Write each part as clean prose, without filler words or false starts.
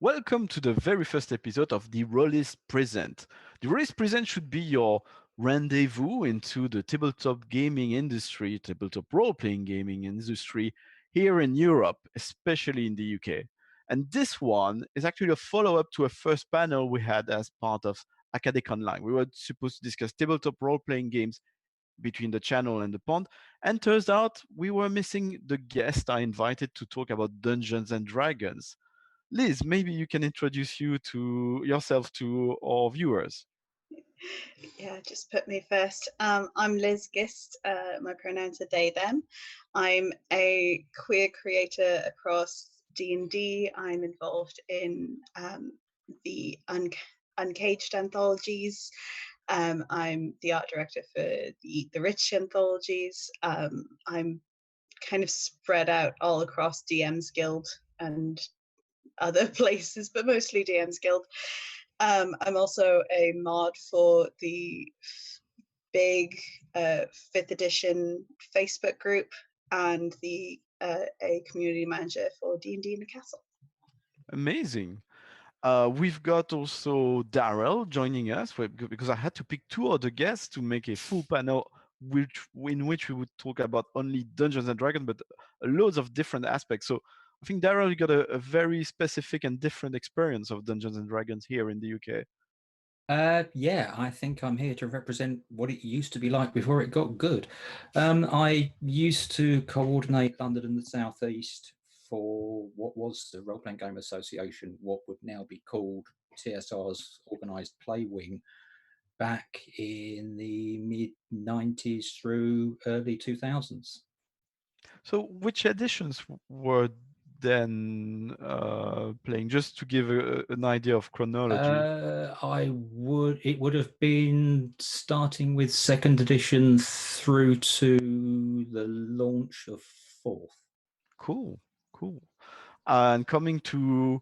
Welcome to the very first episode of the Rolistes Present. The Rolistes Present should be your rendezvous into the tabletop gaming industry, tabletop role-playing gaming industry here in Europe, especially in the UK. And this one is actually a follow-up to a first panel we had as part of Academic Online. We were supposed to discuss tabletop role-playing games between the channel and the pond. And turns out we were missing the guest I invited to talk about Dungeons and Dragons. Liz, maybe you can introduce you to yourself to our viewers. Yeah, just put me first. I'm Liz Gist. My pronouns are they, them. I'm a queer creator across D&D. I'm involved in the Uncaged anthologies. I'm the art director for the Eat the Rich anthologies. I'm kind of spread out all across DM's Guild and other places, but mostly DM's Guild. I'm also a mod for the big 5th edition Facebook group and a community manager for D&D in the Castle. Amazing. We've got also Darrell joining us because I had to pick two other guests to make a full panel in which we would talk about only Dungeons and Dragons, but loads of different aspects. So I think Darrell, you got a very specific and different experience of Dungeons and Dragons here in the UK. Yeah, I think I'm here to represent what it used to be like before it got good. I used to coordinate London and the South East for what was the Role Playing Game Association, what would now be called TSR's Organised Play Wing, back in the mid-90s through early 2000s. So which editions were then playing, just to give an idea of chronology? It would have been starting with 2nd edition through to the launch of 4th. Cool. And coming to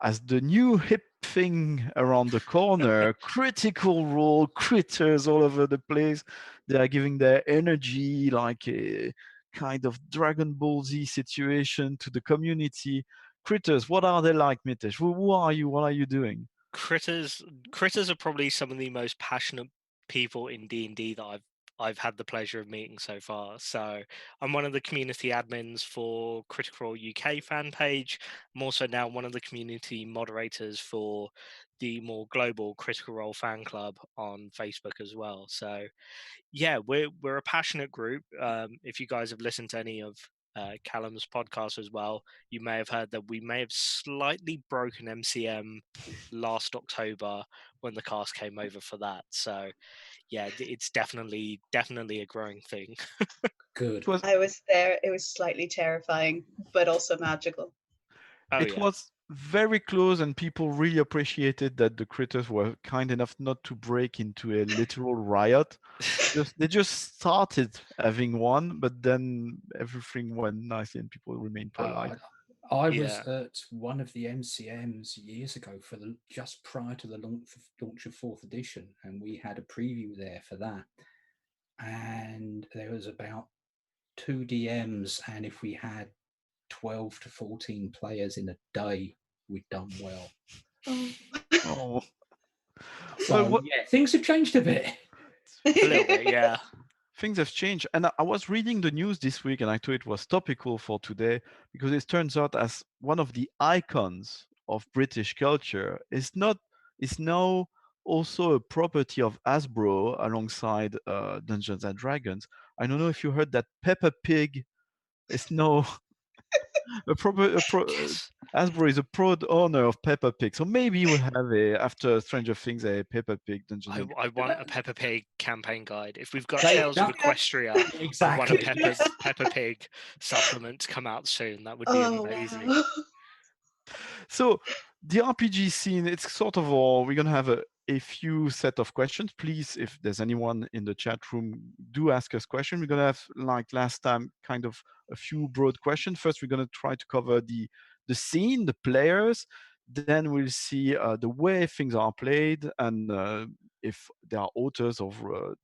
as the new hip thing around the corner, critical role critters all over the place. They are giving their energy like a kind of Dragon Ball Z situation to the community. Critters, what are they like, Mitesh? Who are you? What are you doing? Critters are probably some of the most passionate people in D&D that I've had the pleasure of meeting so far. So I'm one of the community admins for Critical Role UK fan page. I'm also now one of the community moderators for the more global Critical Role fan club on Facebook as well. So yeah, we're a passionate group. If you guys have listened to any of Callum's podcast as well, you may have heard that we may have slightly broken MCM last October when the cast came over for that. So yeah, it's definitely a growing thing. Good. I was there. It was slightly terrifying, but also magical. It was very close, and people really appreciated that the critters were kind enough not to break into a literal riot. They just started having one, but then everything went nicely and people remained polite. I was at one of the MCMs years ago just prior to the launch of 4th edition, and we had a preview there for that. And there was about 2 DMs, and if we had 12 to 14 players in a day, we'd done well. Oh. So yeah, things have changed a bit. A little bit, yeah. Things have changed. And I was reading the news this week, and I thought it was topical for today because it turns out as one of the icons of British culture is now also a property of Hasbro alongside Dungeons and Dragons. I don't know if you heard that Peppa Pig is now Hasbro is a proud owner of Peppa Pig, so maybe we'll have after Stranger Things a Peppa Pig Dungeons. I want a Peppa Pig campaign guide. If we've got Tales of Equestria, exactly. I want a Peppa Pig supplement to come out soon. That would be amazing. Wow. So the RPG scene, it's sort of we're gonna have a few set of questions. Please, if there's anyone in the chat room, do ask us questions. We're gonna have, like last time, kind of a few broad questions. First, we're gonna try to cover the scene, the players. Then we'll see the way things are played and if there are authors of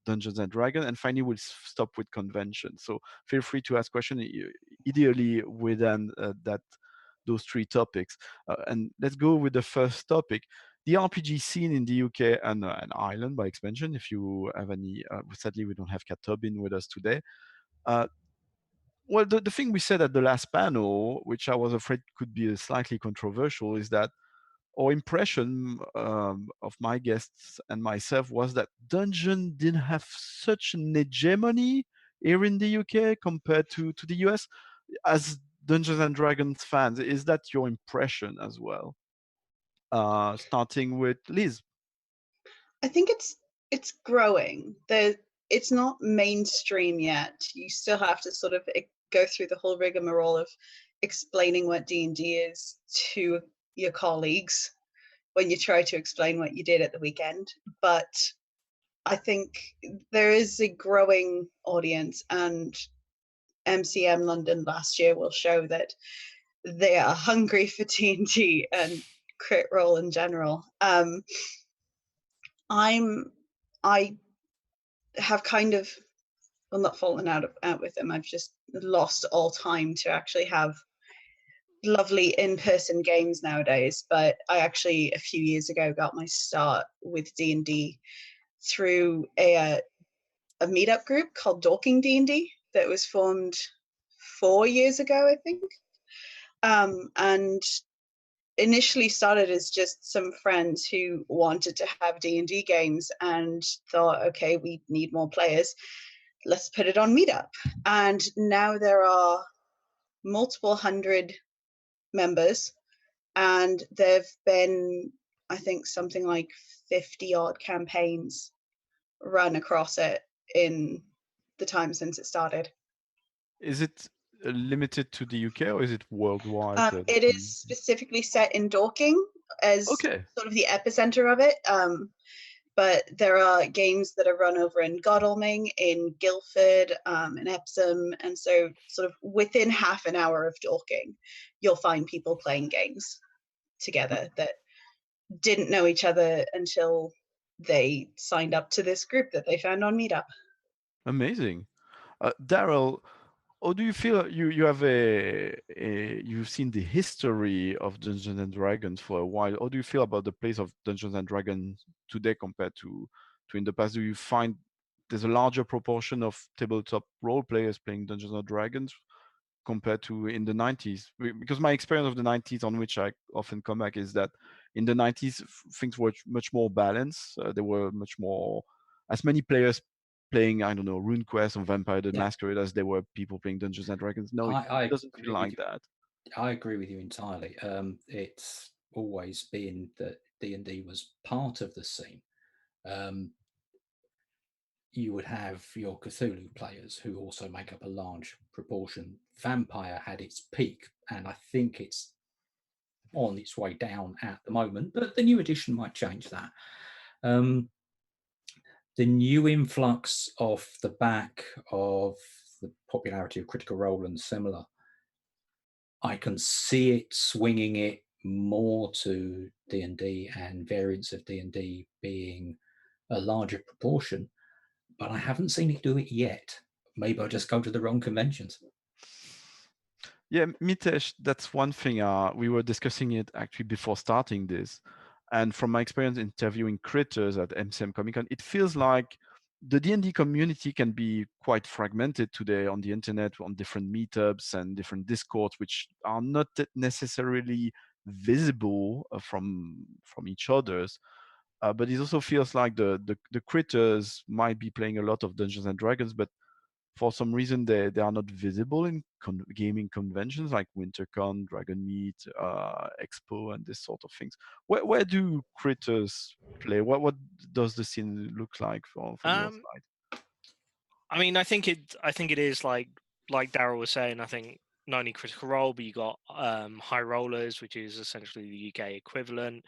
Dungeons and Dragons. And finally, we'll stop with convention. So feel free to ask questions, ideally within that those three topics. And let's go with the first topic. The RPG scene in the UK and Ireland by expansion. If you have any, sadly we don't have Kat Tobin with us today. Well, the thing we said at the last panel, which I was afraid could be slightly controversial, is that our impression of my guests and myself was that Dungeon didn't have such an hegemony here in the UK compared to the US. As Dungeons and Dragons fans, is that your impression as well? Starting with Liz. I think it's growing. It's not mainstream yet. You still have to sort of go through the whole rigmarole of explaining what D&D is to your colleagues when you try to explain what you did at the weekend. But I think there is a growing audience, and MCM London last year will show that they are hungry for D&D and crit role in general. I have kind of, well, not fallen out with them. I've just lost all time to actually have lovely in-person games nowadays. But I actually a few years ago got my start with D&D through a meetup group called Dorking D&D that was formed 4 years ago, I think. And initially started as just some friends who wanted to have D&D games and thought, okay, we need more players. Let's put it on Meetup. And now there are multiple hundred members, and there've been, I think, something like 50 odd campaigns run across it in the time since it started. Is it limited to the UK or is it worldwide? It is specifically set in Dorking as sort of the epicenter of it. But there are games that are run over in Godalming, in Guildford, in Epsom, and so sort of within half an hour of Dorking, you'll find people playing games together that didn't know each other until they signed up to this group that they found on Meetup. Amazing. Darrell, how do you feel? You have you've seen the history of Dungeons and Dragons for a while. How do you feel about the place of Dungeons and Dragons today compared to in the past? Do you find there's a larger proportion of tabletop role players playing Dungeons and Dragons compared to in the 90s? Because my experience of the 90s, on which I often come back, is that in the 90s things were much more balanced. There were much more, as many players playing, I don't know, RuneQuest or Vampire the Masquerade as there were people playing Dungeons and Dragons. No, it doesn't feel like that. I agree with you entirely. It's always been that D&D was part of the scene. You would have your Cthulhu players who also make up a large proportion. Vampire had its peak, and I think it's on its way down at the moment, but the new edition might change that. The new influx off the back of the popularity of Critical Role and similar, I can see it swinging it more to D&D and variants of D&D being a larger proportion, but I haven't seen it do it yet. Maybe I just go to the wrong conventions. Yeah, Mitesh, that's one thing. We were discussing it actually before starting this. And from my experience interviewing critters at MCM Comic Con, it feels like the D&D community can be quite fragmented today on the internet, on different meetups and different discords, which are not necessarily visible from each other's. But it also feels like the critters might be playing a lot of Dungeons and Dragons, but for some reason they are not visible in gaming conventions like WinterCon, Dragon Meet, Expo, and this sort of things. Where do critters play? What does the scene look like from your side? I mean, I think it is like Darrell was saying. I think not only Critical Role, but you got High Rollers, which is essentially the UK equivalent.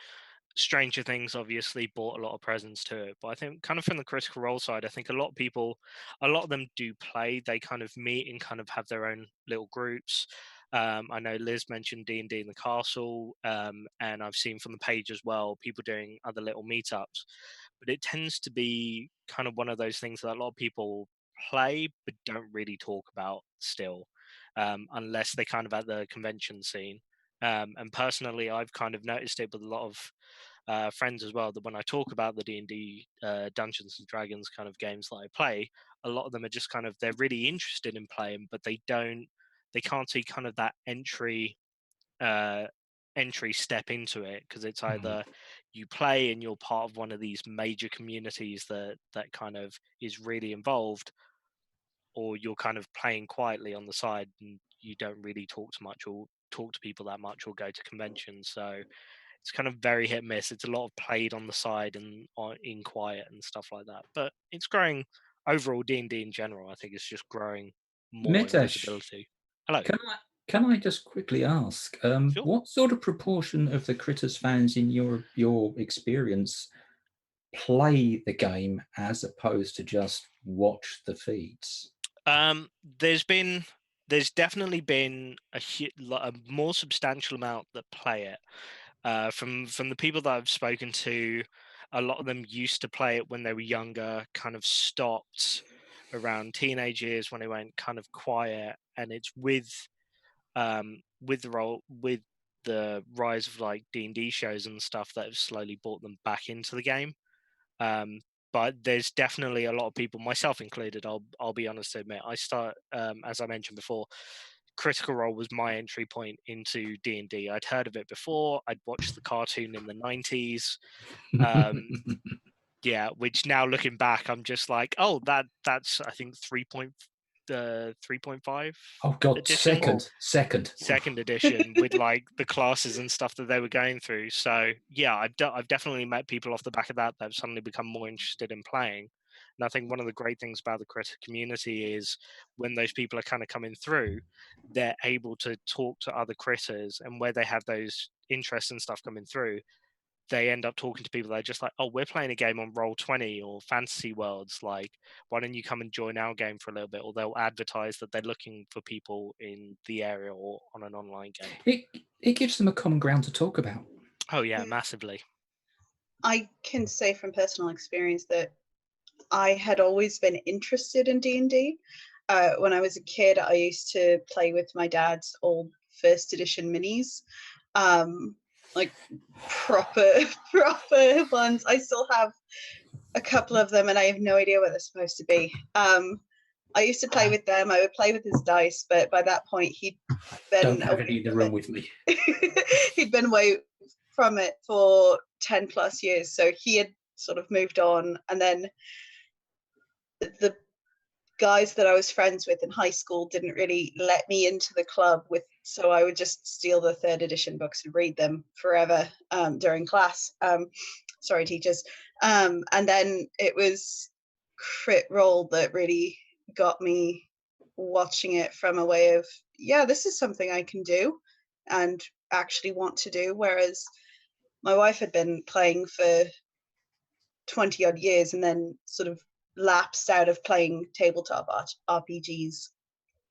Stranger Things obviously brought a lot of presence to it, but I think kind of from the Critical Role side, I think a lot of them do play. They kind of meet and kind of have their own little groups. I know Liz mentioned D&D in the Castle, and I've seen from the page as well people doing other little meetups. But it tends to be kind of one of those things that a lot of people play but don't really talk about still, unless they're kind of at the convention scene. And personally, I've kind of noticed it with a lot of friends as well, that when I talk about the D&D Dungeons and Dragons kind of games that I play, a lot of them are just kind of, they're really interested in playing, but they can't see kind of that entry step into it, because it's either you play and you're part of one of these major communities that kind of is really involved, or you're kind of playing quietly on the side and you don't really talk to people that much or go to conventions. So it's kind of very hit and miss. It's a lot of played on the side and in quiet and stuff like that. But it's growing overall. D&D in general, I think, it's just growing more in Mitesh, visibility. Hello. can I just quickly ask, Sure. what sort of proportion of the Critters fans in your experience play the game as opposed to just watch the feeds? There's definitely been a more substantial amount that play it. From the people that I've spoken to, a lot of them used to play it when they were younger, kind of stopped around teenage years when they went kind of quiet, and it's with the rise of like D&D shows and stuff that have slowly brought them back into the game. But there's definitely a lot of people, myself included, I'll be honest to admit, as I mentioned before, Critical Role was my entry point into D&D. I'd heard of it before. I'd watched the cartoon in the 90s. Yeah, which now looking back, I'm just like, oh, that's I think 3.5. Oh God, edition. second Edition with like the classes and stuff that they were going through. So yeah, I've definitely met people off the back of that have suddenly become more interested in playing. And I think one of the great things about the critter community is when those people are kind of coming through, they're able to talk to other critters, and where they have those interests and stuff coming through, they end up talking to people that are just like, oh, we're playing a game on Roll20 or Fantasy Worlds. Like, why don't you come and join our game for a little bit? Or they'll advertise that they're looking for people in the area or on an online game. It gives them a common ground to talk about. Oh, yeah, massively. I can say from personal experience that I had always been interested in D&D. When I was a kid, I used to play with my dad's old first edition minis. Like proper ones. I still have a couple of them and I have no idea what they're supposed to be. I used to play with them. I would play with his dice, but by that point he'd been Don't have any in the room with me. He'd been away from it for 10 plus years, so he had sort of moved on. And then the guys that I was friends with in high school didn't really let me into the club so I would just steal the 3rd edition books and read them forever during class. Sorry, teachers. And then it was Crit Roll that really got me watching it from a way of, yeah, this is something I can do and actually want to do. Whereas my wife had been playing for 20 odd years and then sort of lapsed out of playing tabletop RPGs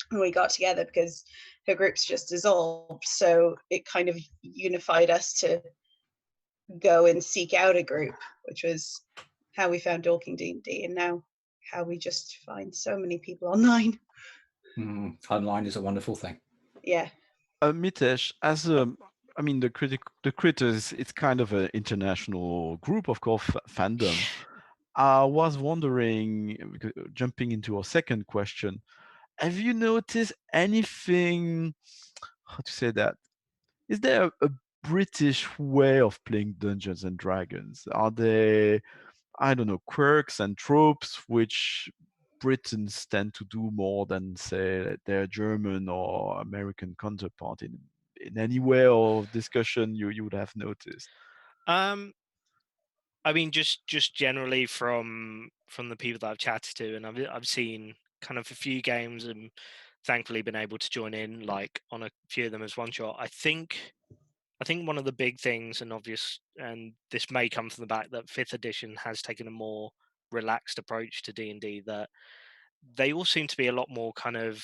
when we got together because her group's just dissolved. So it kind of unified us to go and seek out a group, which was how we found Dorking D&D, and now how we just find so many people online. Online is a wonderful thing. Yeah. Mitesh, I mean, the Critters, it's kind of an international group, of course, fandom. I was wondering, jumping into our second question, have you noticed anything, how to say that? Is there a British way of playing Dungeons and Dragons? Are there, I don't know, quirks and tropes which Britons tend to do more than, say, their German or American counterpart in any way of discussion you would have noticed? I mean, just generally from the people that I've chatted to, and I've seen kind of a few games and thankfully been able to join in like on a few of them as one shot. I think one of the big things, and this may come from the fact that 5th edition has taken a more relaxed approach to D&D, that they all seem to be a lot more kind of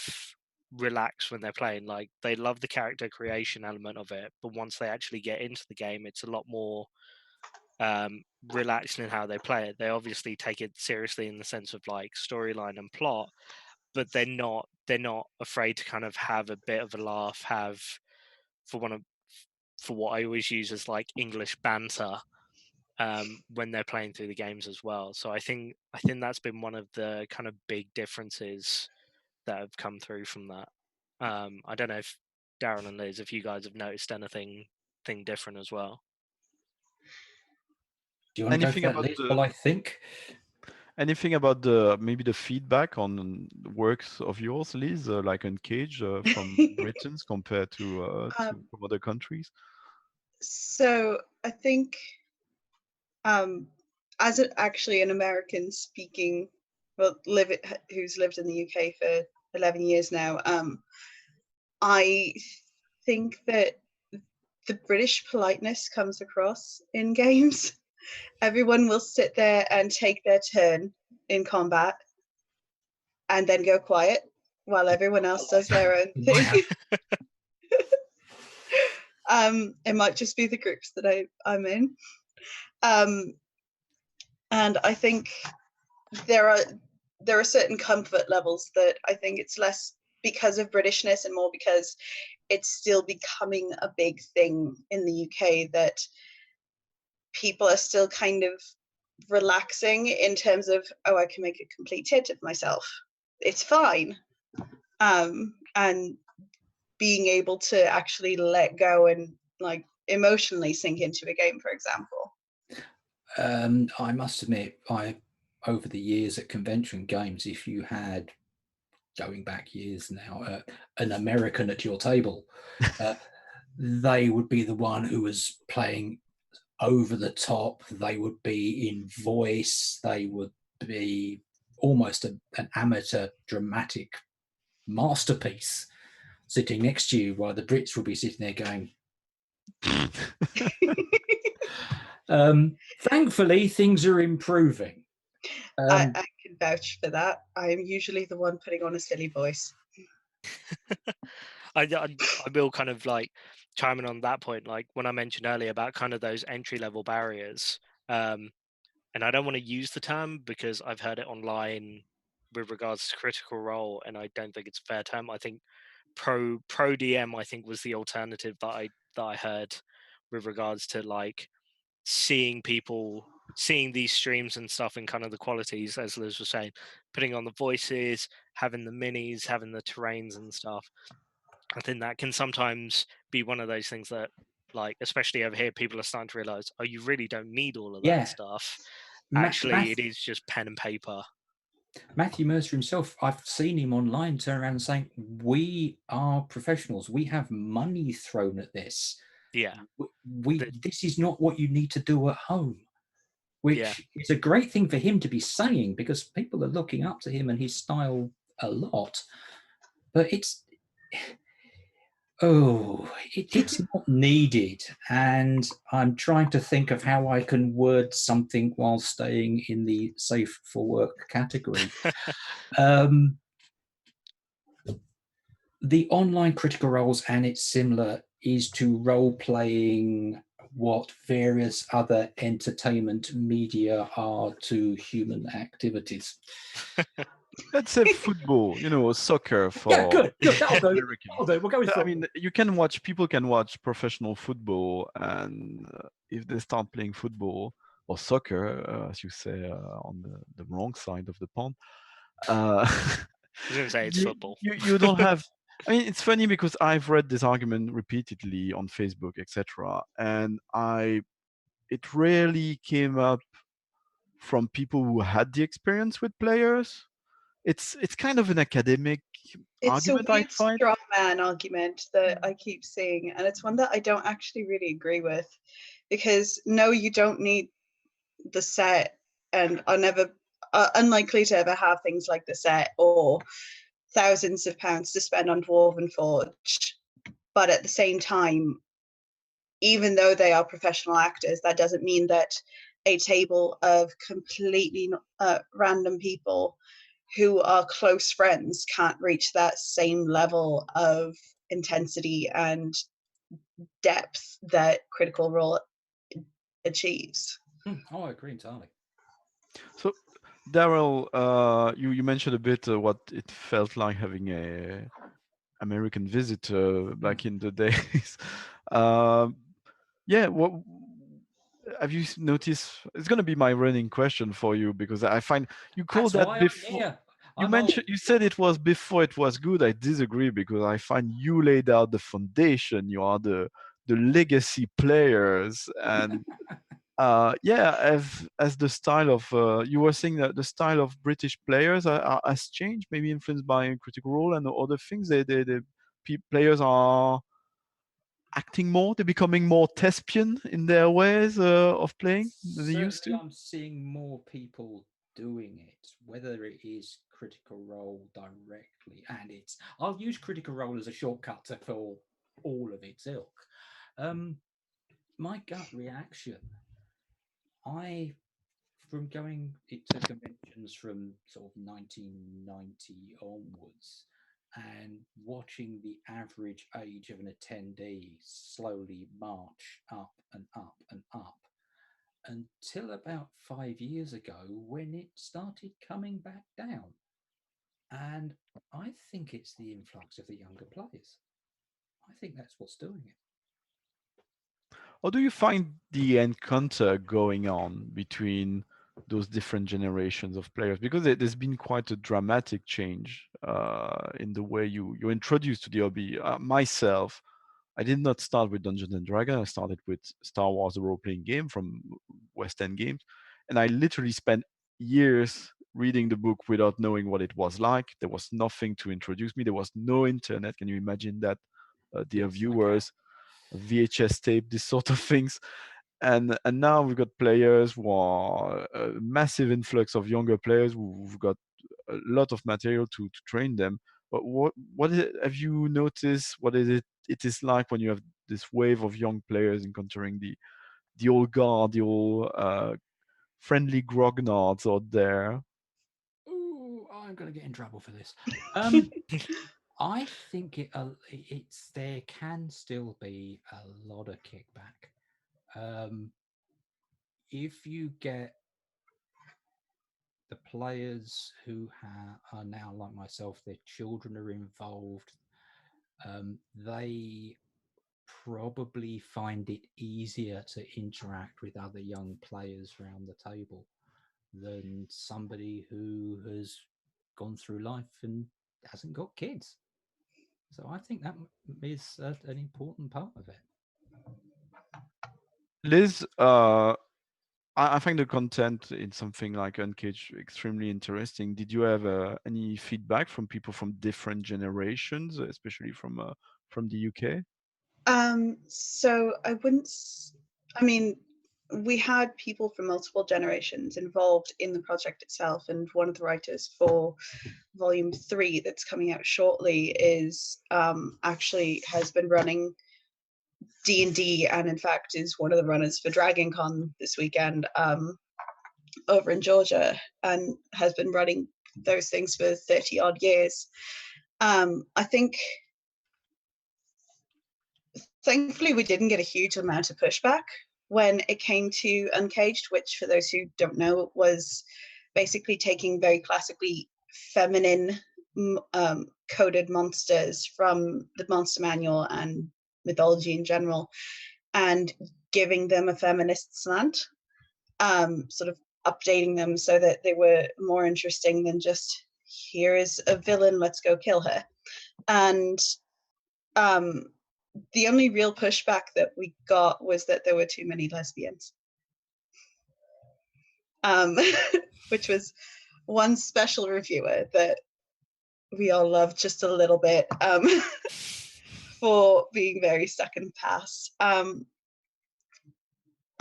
relaxed when they're playing. Like, they love the character creation element of it, but once they actually get into the game, it's a lot more relaxed in how they play it. They obviously take it seriously in the sense of like storyline and plot, but they're not afraid to kind of have a bit of a laugh, have, for for what I always use as like English banter when they're playing through the games as well. So I think that's been one of the kind of big differences that have come through from that. I don't know if Darren and Liz, if you guys have noticed anything different as well. Do you want to go for that, Liz? Well, I think. Anything about maybe the feedback on works of yours, Liz, like Uncaged from Britons compared to from other countries? So I think as actually an American speaking, who's lived in the UK for 11 years now, I think that the British politeness comes across in games. Everyone will sit there and take their turn in combat and then go quiet while everyone else does their own thing. It might just be the groups that I'm in. And I think there are certain comfort levels that I think it's less because of Britishness and more because it's still becoming a big thing in the UK, that people are still kind of relaxing in terms of, oh, I can make a complete tit of myself. It's fine. And being able to actually let go and like emotionally sink into a game, for example. I must admit, over the years at convention games, if you had, going back years now, an American at your table, they would be the one who was playing over the top. They would be in voice. They would be almost an amateur dramatic masterpiece sitting next to you, while the Brits will be sitting there going, thankfully, things are improving. I can vouch for that. I'm usually the one putting on a silly voice. I will kind of like chime in on that point, like when I mentioned earlier about kind of those entry-level barriers. And I don't want to use the term because I've heard it online with regards to Critical Role, and I don't think it's a fair term. I think pro DM, I think, was the alternative that I heard with regards to like seeing these streams and stuff and kind of the qualities, as Liz was saying, putting on the voices, having the minis, having the terrains and stuff. I think that can sometimes be one of those things that, like, especially over here, people are starting to realize, oh, you really don't need all of that stuff. Actually, it is just pen and paper. Matthew Mercer himself, I've seen him online turn around and saying, we are professionals. We have money thrown at this. Yeah. This is not what you need to do at home, which is a great thing for him to be saying, because people are looking up to him and his style a lot. But it's not needed. And I'm trying to think of how I can word something while staying in the safe for work category. The online Critical Roles, and it's similar, is to role-playing what various other entertainment media are to human activities. Let's say football, soccer for good. That'll do. Americans. We'll go with football. I mean, people can watch professional football, and if they start playing football or soccer, as you say, on the wrong side of the pond, I was going to say it's football. You don't have. I mean, it's funny because I've read this argument repeatedly on Facebook, etc., and it rarely came up from people who had the experience with players. It's kind of an academic argument, I find. It's a weird straw man argument that I keep seeing, and it's one that I don't actually really agree with, because no, you don't need the set, and are never unlikely to ever have things like the set or thousands of pounds to spend on Dwarven Forge. But at the same time, even though they are professional actors, that doesn't mean that a table of completely random people who are close friends can't reach that same level of intensity and depth that Critical Role achieves. Oh, I agree entirely. So, Darrell, you mentioned a bit what it felt like having a American visitor back in the days. Yeah, what have you noticed? It's going to be my running question for you, because I find you called That's that why I'm before. here. You I'm mentioned, old. you said it was before it was good. I disagree, because I find you laid out the foundation. You are the legacy players, and yeah, as the style of you were saying that the style of British players has changed, maybe influenced by Critical Role and other things. Players are acting more. They're becoming more thespian in their ways of playing than they used Certainly, to. I'm seeing more people doing it, whether it is Critical Role directly, and I'll use Critical Role as a shortcut for all of its ilk. My gut reaction, I from going to conventions from sort of 1990 onwards and watching the average age of an attendee slowly march up and up and up until about 5 years ago when it started coming back down. And I think it's the influx of the younger players. I think that's what's doing it. How do you find the encounter going on between those different generations of players? Because there's been quite a dramatic change in the way you're introduced to the hobby. Myself, I did not start with Dungeons and Dragons. I started with Star Wars, the role-playing game from West End Games, and I literally spent years reading the book without knowing what it was like. There was nothing to introduce me. There was no internet. Can you imagine that, dear Yes, I can. viewers? VHS tape, this sort of things. And now we've got players who are a massive influx of younger players who've got a lot of material to train them. But what is it, have you noticed? What is it is like when you have this wave of young players encountering the old guard, the old friendly grognards out there? Ooh, I'm going to get in trouble for this. I think it's there can still be a lot of kickback. If you get the players who are now like myself, their children are involved, they probably find it easier to interact with other young players around the table than somebody who has gone through life and hasn't got kids. So I think that is an important part of it. Liz, I find the content in something like Uncaged extremely interesting. Did you have any feedback from people from different generations, especially from the UK? So I wouldn't. I mean, we had people from multiple generations involved in the project itself, and one of the writers for Volume 3 that's coming out shortly is actually has been running D&D, and in fact is one of the runners for Dragon Con this weekend over in Georgia, and has been running those things for 30 odd years. I think thankfully we didn't get a huge amount of pushback when it came to Uncaged, which for those who don't know was basically taking very classically feminine coded monsters from the monster manual and mythology in general and giving them a feminist slant, sort of updating them so that they were more interesting than just here is a villain, let's go kill her. And the only real pushback that we got was that there were too many lesbians, which was one special reviewer that we all loved just a little bit for being very stuck in the past. I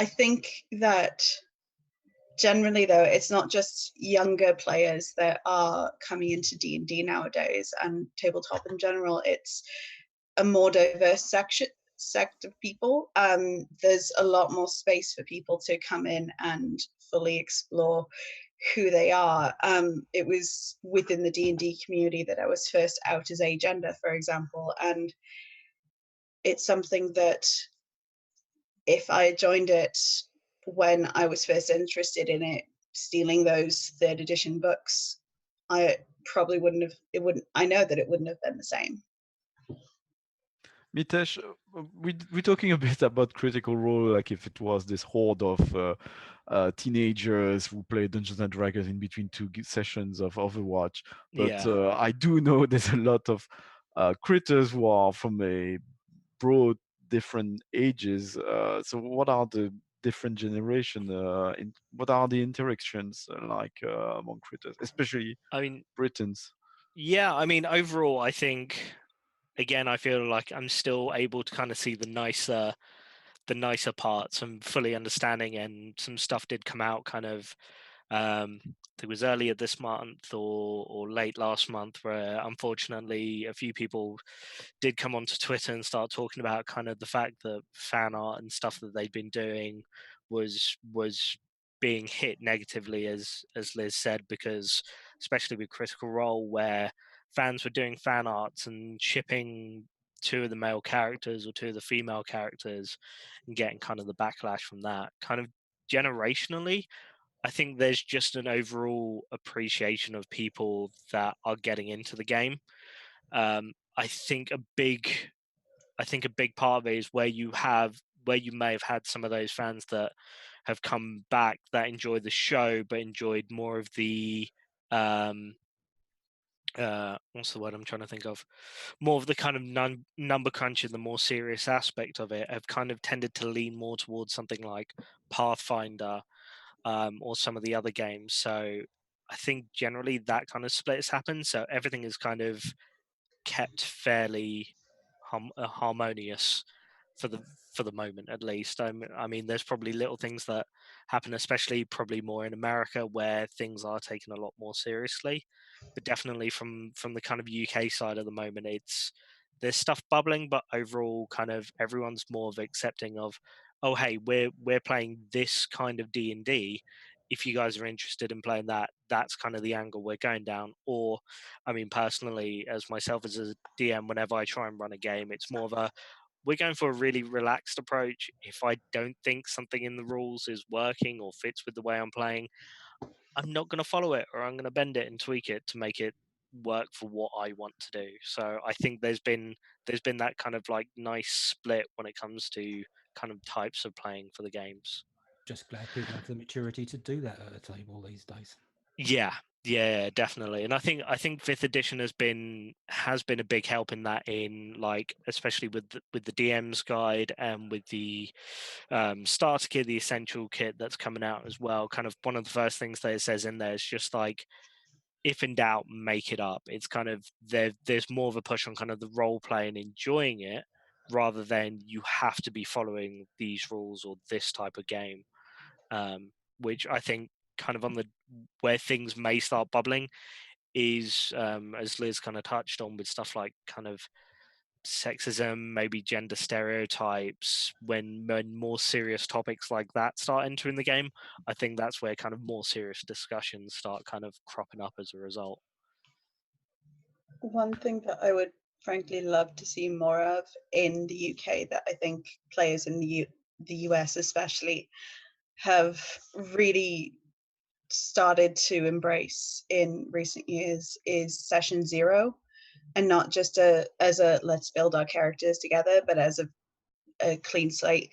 think that generally, though, it's not just younger players that are coming into D&D nowadays and tabletop in general. It's a more diverse sect of people. There's a lot more space for people to come in and fully explore who they are. It was within the D&D community that I was first out as agender, for example, and it's something that if I joined it when I was first interested in it, stealing those 3rd edition books, I probably wouldn't have, I know that it wouldn't have been the same. Mitesh, we're talking a bit about Critical Role, like if it was this horde of teenagers who play Dungeons and Dragons in between two sessions of Overwatch. But Yeah. I do know there's a lot of critters who are from a broad different ages. So what are the different generation? What are the interactions like among critters, especially I mean, Britons? yeah, I mean, overall, I think, again, I feel like I'm still able to kind of see the nicer parts and fully understanding, and some stuff did come out kind of it was earlier this month or late last month, where unfortunately a few people did come onto Twitter and start talking about kind of the fact that fan art and stuff that they'd been doing was being hit negatively, as Liz said, because especially with Critical Role, where fans were doing fan arts and shipping two of the male characters or two of the female characters and getting kind of the backlash from that. Kind of generationally, I think there's just an overall appreciation of people that are getting into the game. I think a big part of it is where you may have had some of those fans that have come back that enjoy the show but enjoyed more of the um what's the word I'm trying to think of, more of the kind of number crunching, the more serious aspect of it, have kind of tended to lean more towards something like Pathfinder, or some of the other games. So I think generally that kind of split has happened, so everything is kind of kept fairly harmonious for the moment, at least. I mean, there's probably little things that happen, especially probably more in America, where things are taken a lot more seriously. But definitely from the kind of UK side at the moment, there's stuff bubbling, but overall, kind of everyone's more of accepting of, oh hey, we're playing this kind of D&D. If you guys are interested in playing that, that's kind of the angle we're going down. Or, I mean, personally, as myself as a DM, whenever I try and run a game, it's more of a, we're going for a really relaxed approach. If I don't think something in the rules is working or fits with the way I'm playing, I'm not going to follow it, or I'm going to bend it and tweak it to make it work for what I want to do. So I think there's been that kind of like nice split when it comes to kind of types of playing for the games. Just glad people have the maturity to do that at a table these days. Yeah, yeah, definitely. And I think fifth edition has been a big help in that, in like, especially with the DM's guide and with the starter kit, the essential kit that's coming out as well. Kind of one of the first things that it says in there is just like, if in doubt, make it up. It's kind of there's more of a push on kind of the role play and enjoying it, rather than you have to be following these rules or this type of game. Which I think kind of on the where things may start bubbling is, as Liz kind of touched on, with stuff like kind of sexism, maybe gender stereotypes. When more serious topics like that start entering the game, I think that's where kind of more serious discussions start kind of cropping up as a result. One thing that I would frankly love to see more of in the UK, that I think players in the US especially have really started to embrace in recent years, is session zero, and not just as a let's build our characters together, but as a clean slate.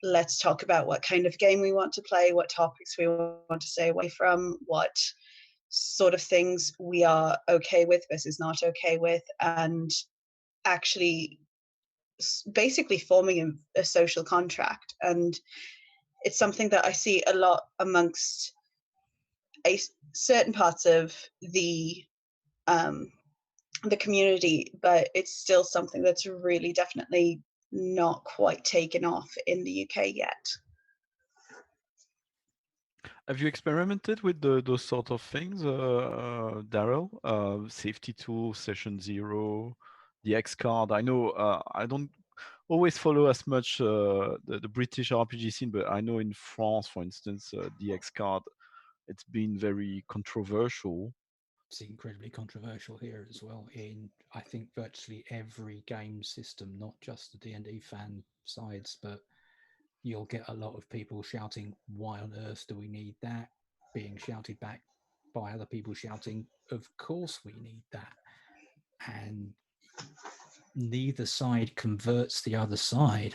Let's talk about what kind of game we want to play, what topics we want to stay away from, what sort of things we are okay with versus not okay with, and actually basically forming a social contract. And it's something that I see a lot amongst certain parts of um, the community, but it's still something that's really definitely not quite taken off in the UK yet. Have you experimented with those sort of things, Darrell? Safety tool, session zero, the X card. I know I don't always follow as much the British RPG scene, but I know in France, for instance, the X card, it's been very controversial. It's incredibly controversial here as well. In I think virtually every game system, not just the D&D fan sides, but you'll get a lot of people shouting, "Why on earth do we need that?" Being shouted back by other people shouting, "Of course we need that." And neither side converts the other side,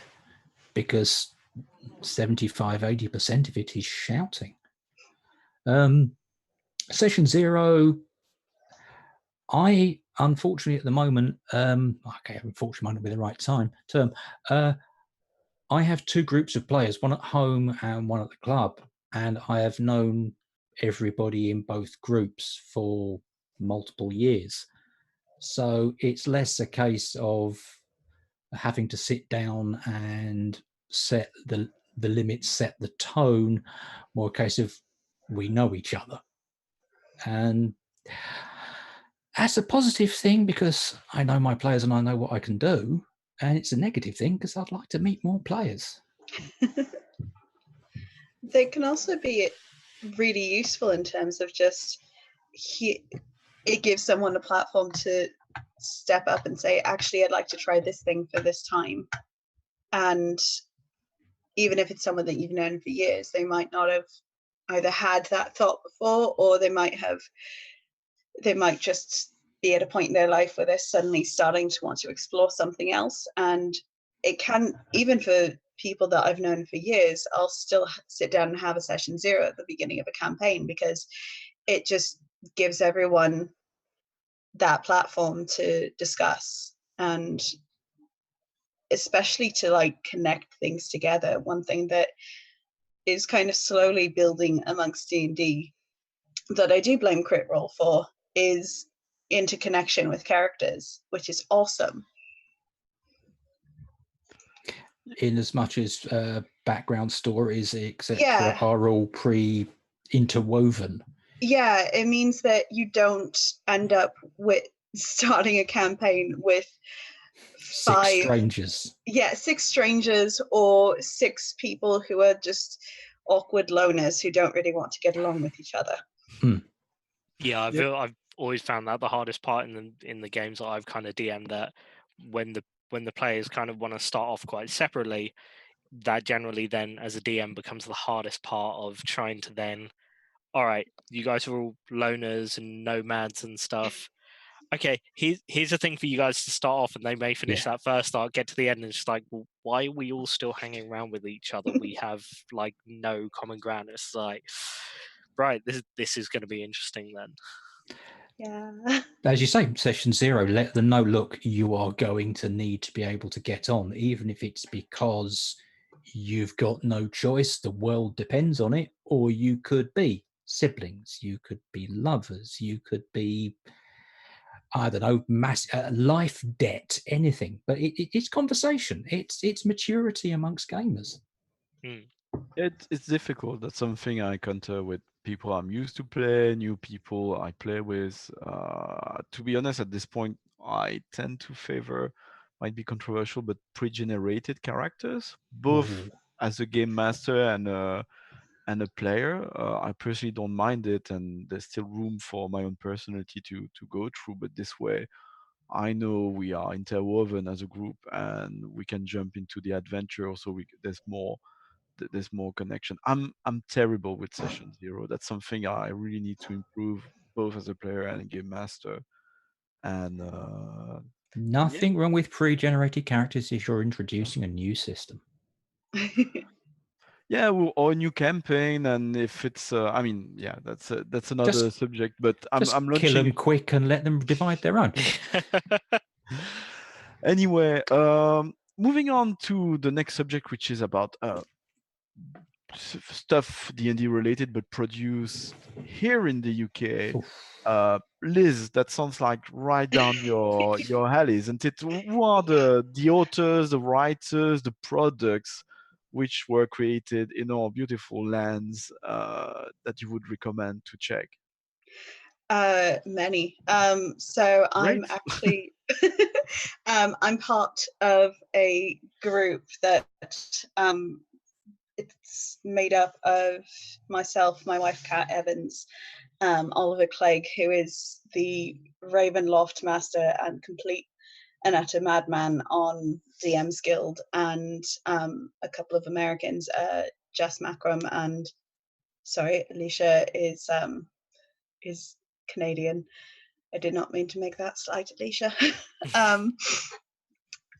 because 75-80% of it is shouting. Session 0, I unfortunately at the moment, okay, unfortunately might not be the right term. I have two groups of players, one at home and one at the club, and I have known everybody in both groups for multiple years. So it's less a case of having to sit down and set the limits, set the tone, more a case of we know each other. And that's a positive thing because I know my players and I know what I can do. And it's a negative thing because I'd like to meet more players. They can also be really useful in terms of just it gives someone a platform to step up and say, actually, I'd like to try this thing for this time. And even if it's someone that you've known for years, they might not have either had that thought before, or they might just be at a point in their life where they're suddenly starting to want to explore something else. And it can, even for people that I've known for years, I'll still sit down and have a session 0 at the beginning of a campaign, because it just gives everyone that platform to discuss, and especially to like connect things together. One thing that is kind of slowly building amongst D&D that I do blame Crit Role for is interconnection with characters, which is awesome. In as much as background stories, etc., Yeah. are all pre-interwoven. Yeah, it means that you don't end up with starting a campaign with 6 strangers. Yeah, 6 strangers or 6 people who are just awkward loners who don't really want to get along with each other. Yeah, I've always found that the hardest part in the games that I've kind of DM'd, that when the players kind of want to start off quite separately, that generally then as a DM becomes the hardest part of trying to then, all right, you guys are all loners and nomads and stuff. Okay, here's a thing for you guys to start off, and they may finish that first start, get to the end, and it's like, well, why are we all still hanging around with each other? We have like no common ground. It's like, right, this is going to be interesting then. Yeah. As you say, session 0, let them know, look, you are going to need to be able to get on, even if it's because you've got no choice, the world depends on it, or you could be siblings, you could be lovers, you could be, I don't know, life debt, anything. But it's conversation. It's maturity amongst gamers. It's difficult. That's something I encounter with people I'm used to play, new people I play with. To be honest, at this point, I tend to favor, might be controversial, but pre-generated characters, both as a game master and a player. I personally don't mind it, and there's still room for my own personality to go through. But this way, I know we are interwoven as a group, and we can jump into the adventure. Also, there's more connection. I'm terrible with session 0. That's something I really need to improve, both as a player and a game master. And nothing wrong with pre-generated characters if you're introducing a new system. Yeah, or a new campaign, and if it's, I mean, yeah, that's another subject. But I'm launching. Kill them quick and let them divide their own. Anyway, moving on to the next subject, which is about stuff D&D related, but produced here in the UK. Liz, that sounds like right down your alley, isn't it? Who are the authors, the writers, the products which were created in our beautiful lands that you would recommend to check? Many. So I'm actually I'm part of a group that it's made up of myself, my wife Kat Evans, Oliver Clegg, who is the Ravenloft master and complete and utter madman on DM's Guild, and a couple of Americans, Jess Macram and Alicia is Canadian. I did not mean to make that slight, Alicia.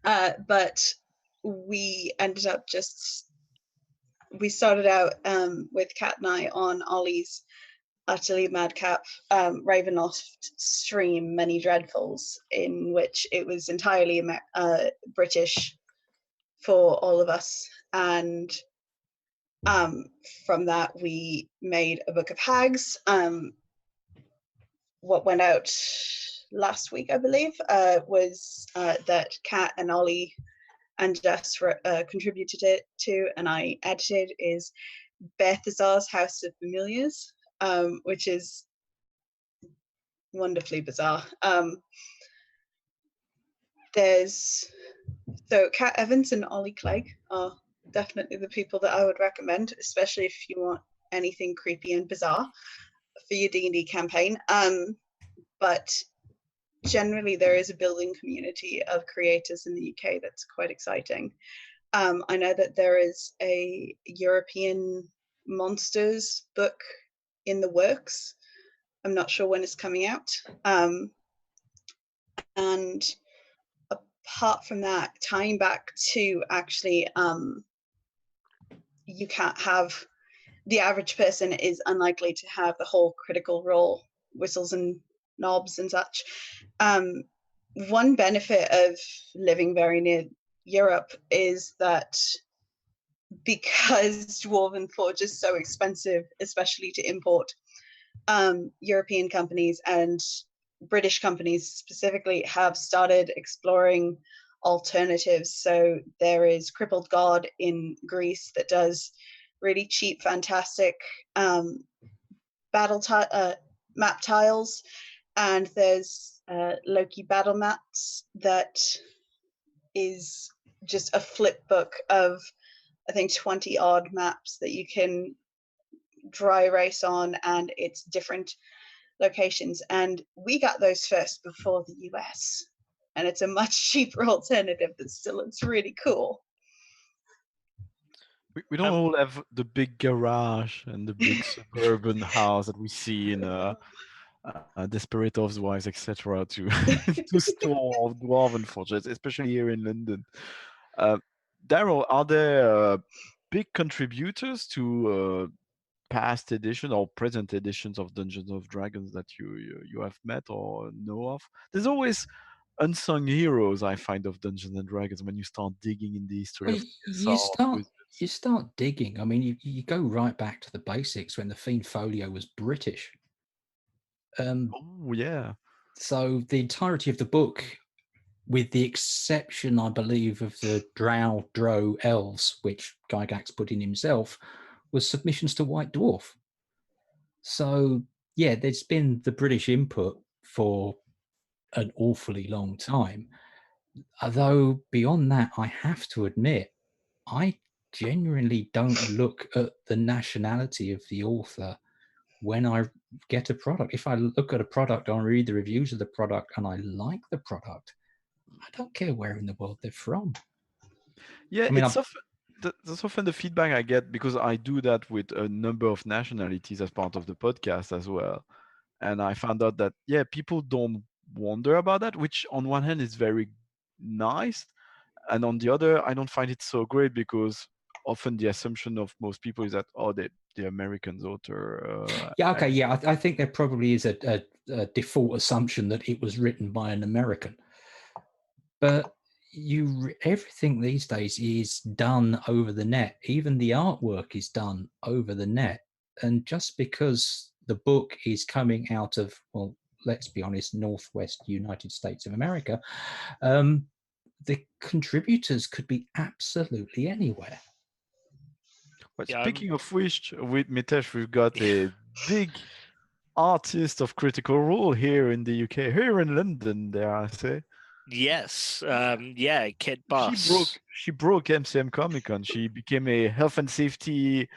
but we ended up we started out with Kat and I on Ollie's utterly madcap Ravenloft stream, Many Dreadfuls, in which it was entirely British for all of us. And from that, we made a book of hags. What went out last week, I believe, was that Kat and Ollie and Jess contributed it to, and I edited, is Balthazar's House of Familiars, which is wonderfully bizarre. So Kat Evans and Ollie Clegg are definitely the people that I would recommend, especially if you want anything creepy and bizarre for your D&D campaign. But generally there is a building community of creators in the UK that's quite exciting. I know that there is a European monsters book in the works. I'm not sure when it's coming out. And apart from that, tying back to actually, you can't have, the average person is unlikely to have the whole Critical Role whistles and knobs and such. One benefit of living very near Europe is that because Dwarven Forge is so expensive, especially to import, European companies and British companies specifically have started exploring alternatives. So there is Crippled God in Greece that does really cheap, fantastic map tiles, and there's Loki Battle Maps that is just a flip book of, I think, 20 odd maps that you can dry erase on, and it's different locations. And we got those first before the US, and it's a much cheaper alternative that still looks really cool. We don't all have the big garage and the big suburban house that we see in Desperados Wives, etc. to to store Dwarven forges, especially here in London. Darrell, are there big contributors to past edition or present editions of Dungeons of Dragons that you have met or know of? There's always unsung heroes, I find, of Dungeons and Dragons when you start digging in the history Well, of TSR. you start digging. I mean, you go right back to the basics when the Fiend Folio was British. Oh yeah. So the entirety of the book, with the exception, I believe, of the Drow elves, which Gygax put in himself, was submissions to White Dwarf. So yeah, there's been the British input for an awfully long time. Although beyond that, I have to admit, I genuinely don't look at the nationality of the author when I get a product. If I look at a product, I read the reviews of the product and I like the product, I don't care where in the world they're from. Yeah, I mean, that's often the feedback I get, because I do that with a number of nationalities as part of the podcast as well. And I found out that, yeah, people don't wonder about that, which on one hand is very nice. And on the other, I don't find it so great, because often the assumption of most people is that, oh, the Americans author. yeah, okay, yeah, I think there probably is a default assumption that it was written by an American. But everything these days is done over the net. Even the artwork is done over the net. And just because the book is coming out of, well, let's be honest, Northwest United States of America, the contributors could be absolutely anywhere. But speaking of which, with Mitesh, we've got a big artist of Critical Role here in the UK, here in London, dare I say. Yes, yeah, Kit Buss. She broke MCM Comic Con. She became a health and safety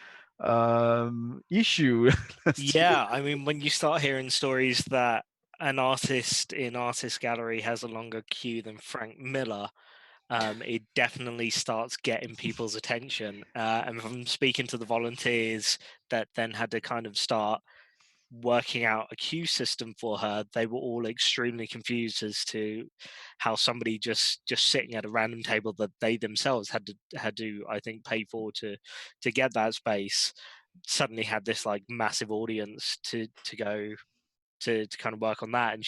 issue. Yeah, I mean, when you start hearing stories that an artist in Artist Gallery has a longer queue than Frank Miller, it definitely starts getting people's attention. And from speaking to the volunteers that then had to kind of start working out a queue system for her, they were all extremely confused as to how somebody just sitting at a random table that they themselves had to I think pay for to get that space, suddenly had this like massive audience to go to kind of work on that. And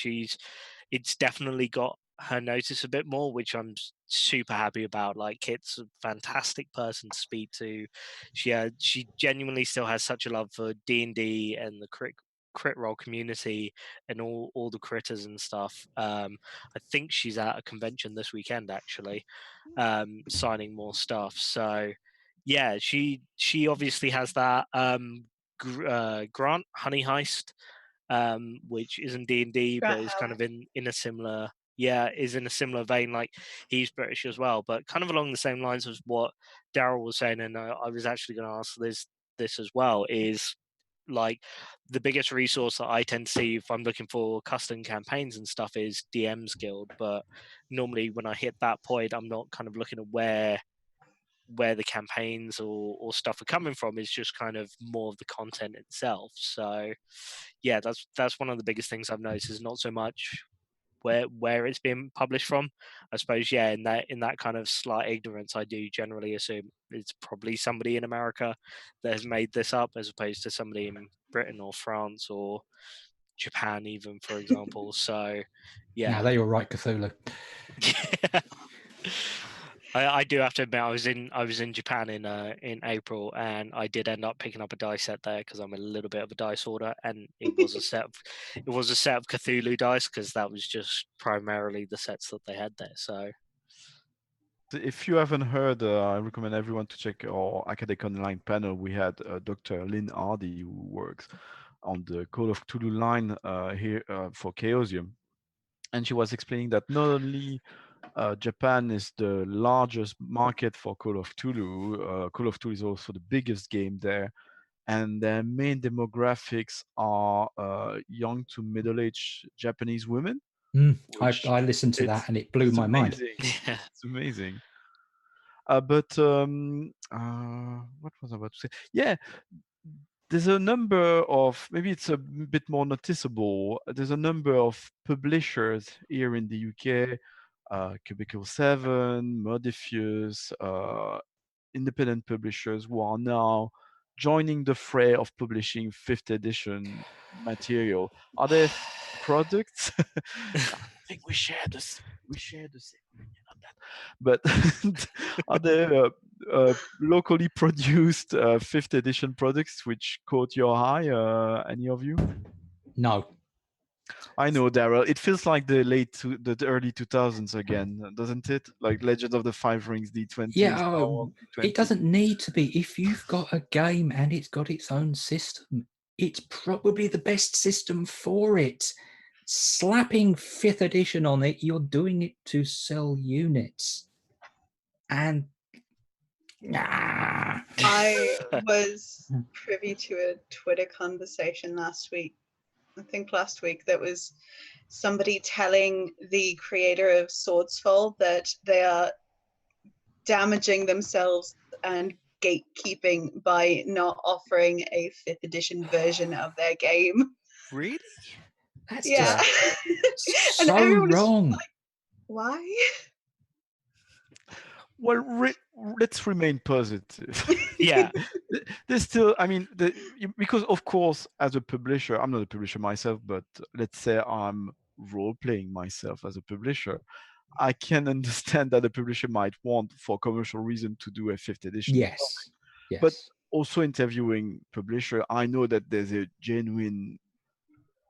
it's definitely got her notice a bit more, which I'm super happy about. Like, Kit's a fantastic person to speak to. She genuinely still has such a love for D&D and the crit role community and all the critters and stuff. I think she's at a convention this weekend actually, signing more stuff. So yeah, she obviously has that. Grant Honey Heist, which isn't D&D, but Grant is kind of Howard. in a similar, yeah, is in a similar vein. Like, he's British as well, but kind of along the same lines as what Darrell was saying. And I was actually going to ask this as well, is like the biggest resource that I tend to see if I'm looking for custom campaigns and stuff is DM's Guild. But normally when I hit that point, I'm not kind of looking at where the campaigns or stuff are coming from. Is just kind of more of the content itself. So yeah, that's one of the biggest things I've noticed, is not so much where it's being published from. I suppose, yeah, in that kind of slight ignorance, I do generally assume it's probably somebody in America that has made this up, as opposed to somebody in Britain or France or Japan even, for example. So yeah. Now, they all right, Cthulhu. Yeah. I do have to admit, I was in Japan in April, and I did end up picking up a dice set there because I'm a little bit of a dice hoarder, and it was a set of Cthulhu dice, because that was just primarily the sets that they had there. So If you haven't heard, I recommend everyone to check our Academic Online panel. We had Dr. Lynn Hardy, who works on the Call of Cthulhu line here for Chaosium. And she was explaining that not only Japan is the largest market for Call of Cthulhu, Call of Cthulhu is also the biggest game there. And their main demographics are young to middle-aged Japanese women. I listened to that and it blew my mind. yeah. It's amazing. But what was I about to say? Yeah, there's a number of, maybe it's a bit more noticeable. There's a number of publishers here in the UK, Cubicle 7, Modifius, independent publishers who are now joining the fray of publishing 5th edition material. Are there products? I think we share the same opinion on that. But are there locally produced 5th edition products which caught your eye? Any of you? No. I know, Darrell. It feels like the early 2000s again, doesn't it? Like Legends of the Five Rings, D20. Yeah, Star Wars, D20. it doesn't need to be. If you've got a game and it's got its own system, it's probably the best system for it. Slapping 5th edition on it, you're doing it to sell units. And nah. I was privy to a Twitter conversation last week that was somebody telling the creator of Swordsfall that they are damaging themselves and gatekeeping by not offering a 5th edition version of their game. Really? That's Yeah. just And so everyone was wrong. like, why? Well, let's remain positive. Yeah. There's still, I mean, because of course, as a publisher, I'm not a publisher myself, but let's say I'm role-playing myself as a publisher. I can understand that a publisher might want, for commercial reason, to do a 5th edition. Yes. Yes. But also interviewing publisher, I know that there's a genuine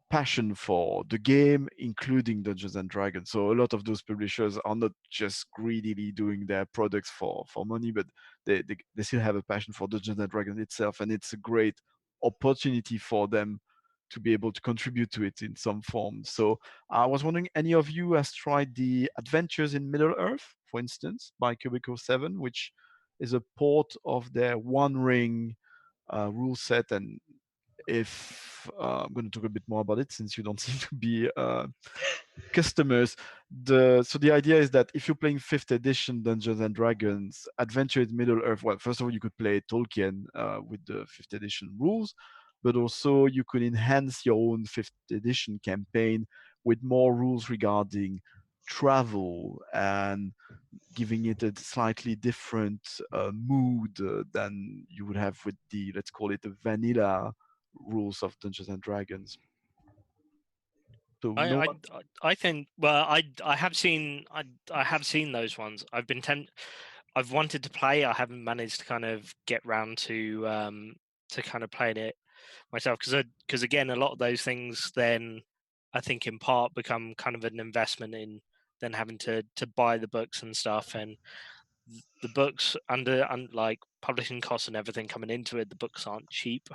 passion for the game, including Dungeons and Dragons. So a lot of those publishers are not just greedily doing their products for money, but they still have a passion for Dungeons and Dragons itself, and it's a great opportunity for them to be able to contribute to it in some form. So I was wondering, any of you has tried the Adventures in Middle Earth, for instance, by Cubicle 7, which is a port of their One Ring rule set. And if I'm going to talk a bit more about it, since you don't seem to be customers. So the idea is that if you're playing 5th edition Dungeons and Dragons, Adventure in Middle Earth, well, first of all, you could play Tolkien with the 5th edition rules. but also you could enhance your own 5th edition campaign with more rules regarding travel and giving it a slightly different mood than you would have with the, let's call it, the vanilla rules of Dungeons and Dragons. So I, no I one. I think well I have seen I have seen those ones. I've wanted to play. I haven't managed to kind of get round to kind of playing it myself because again a lot of those things then I think in part become kind of an investment in then having to buy the books and stuff, and the books under like publishing costs and everything coming into it, the books aren't cheap.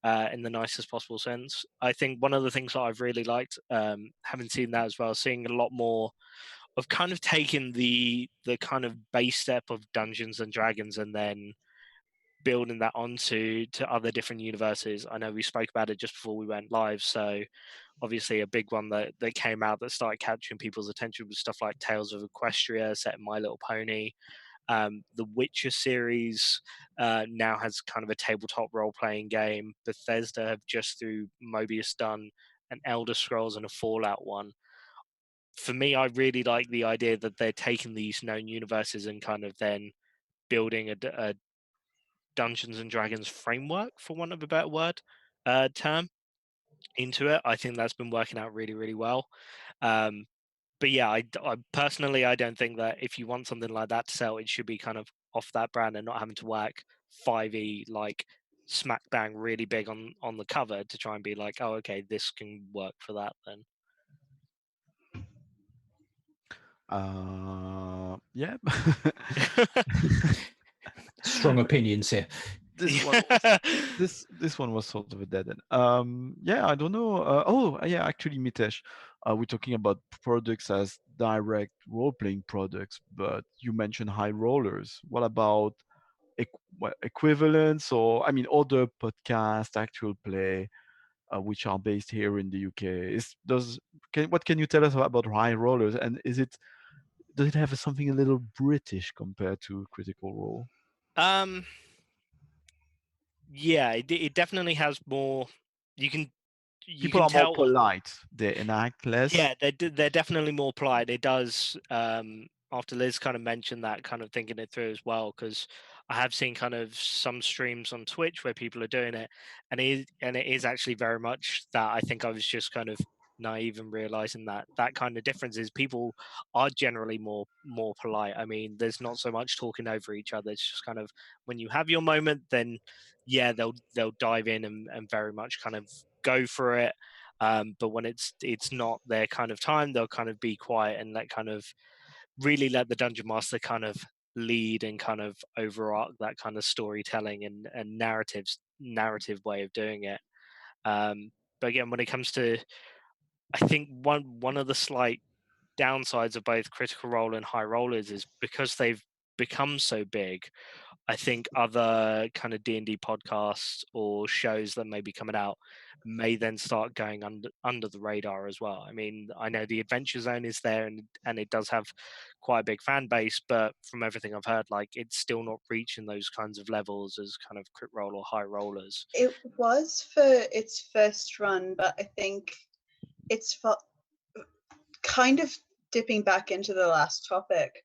In the nicest possible sense. I think one of the things that I've really liked, having seen that as well, seeing a lot more of kind of taking the kind of base step of Dungeons and Dragons and then building that onto to other different universes. I know we spoke about it just before we went live, so obviously a big one that came out that started capturing people's attention was stuff like Tales of Equestria set in My Little Pony. The Witcher series now has kind of a tabletop role-playing game. Bethesda have just through Mobius done an Elder Scrolls and a Fallout one. For me, I really like the idea that they're taking these known universes and kind of then building a Dungeons and Dragons framework, for want of a better word, term into it. I think that's been working out really, really well. But yeah, I personally, I don't think that if you want something like that to sell, it should be kind of off that brand and not having to work 5e like smack bang really big on the cover to try and be like, oh, okay, this can work for that then. Yeah. Strong opinions here. this one this one was sort of a dead end. Yeah, I don't know. Yeah, actually, Mitesh, we're talking about products as direct role-playing products, but you mentioned high rollers. What about equivalents, or I mean other podcast actual play which are based here in the UK? What can you tell us about high rollers, and does it have something a little British compared to Critical Role? um, yeah, it definitely has more. You can People are more tell. polite. They enact less. Yeah, they're definitely more polite. It does. After Liz kind of mentioned that, kind of thinking it through as well, because I have seen kind of some streams on Twitch where people are doing it, and it is actually very much that. I think I was just kind of naive and realizing that kind of difference is people are generally more polite. I mean, there's not so much talking over each other. It's just kind of when you have your moment, then yeah, they'll dive in and very much kind of go for it. But when it's not their kind of time, they'll kind of be quiet and really let the dungeon master kind of lead and kind of overarch that kind of storytelling and narrative way of doing it. But again, when it comes to, I think one of the slight downsides of both Critical Role and High Rollers is because they've become so big. I think other kind of D&D podcasts or shows that may be coming out may then start going under the radar as well. I mean, I know the Adventure Zone is there and it does have quite a big fan base, but from everything I've heard, like it's still not reaching those kinds of levels as kind of Crit Roll or High Rollers. It was for its first run, but I think it's kind of dipping back into the last topic.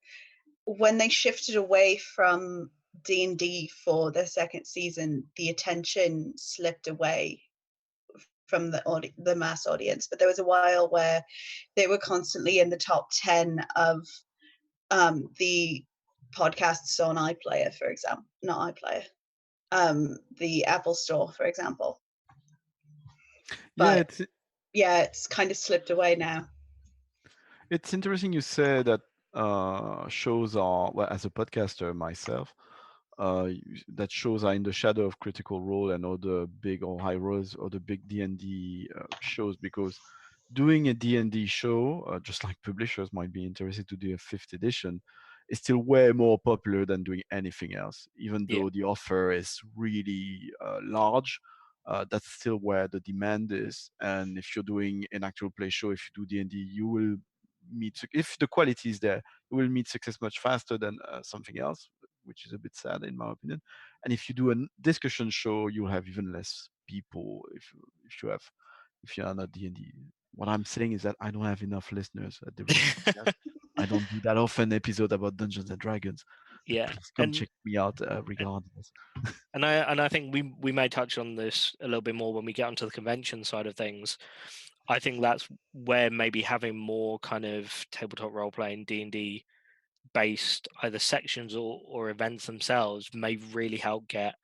When they shifted away from D&D for the second season, the attention slipped away from the mass audience. But there was a while where they were constantly in the top 10 of the podcasts on iPlayer, for example. Not iPlayer, the Apple Store, for example. But it's kind of slipped away now. It's interesting you say that shows are, well, as a podcaster myself, that shows are in the shadow of Critical Role and other big or high roles or the big D&D shows, because doing a D&D show, just like publishers might be interested to do a 5th edition, is still way more popular than doing anything else. Even though the offer is really large, that's still where the demand is. And if you're doing an actual play show, if you do D&D, you will if the quality is there, you will meet success much faster than something else, which is a bit sad in my opinion. And if you do a discussion show, you'll have even less people if you are not D&D. What I'm saying is that I don't have enough listeners at the Release Podcast. I don't do that often episode about Dungeons and Dragons. But Yeah, please come check me out regardless. And I think we may touch on this a little bit more when we get onto the convention side of things. I think that's where maybe having more kind of tabletop role playing D&D based either sections or events themselves may really help get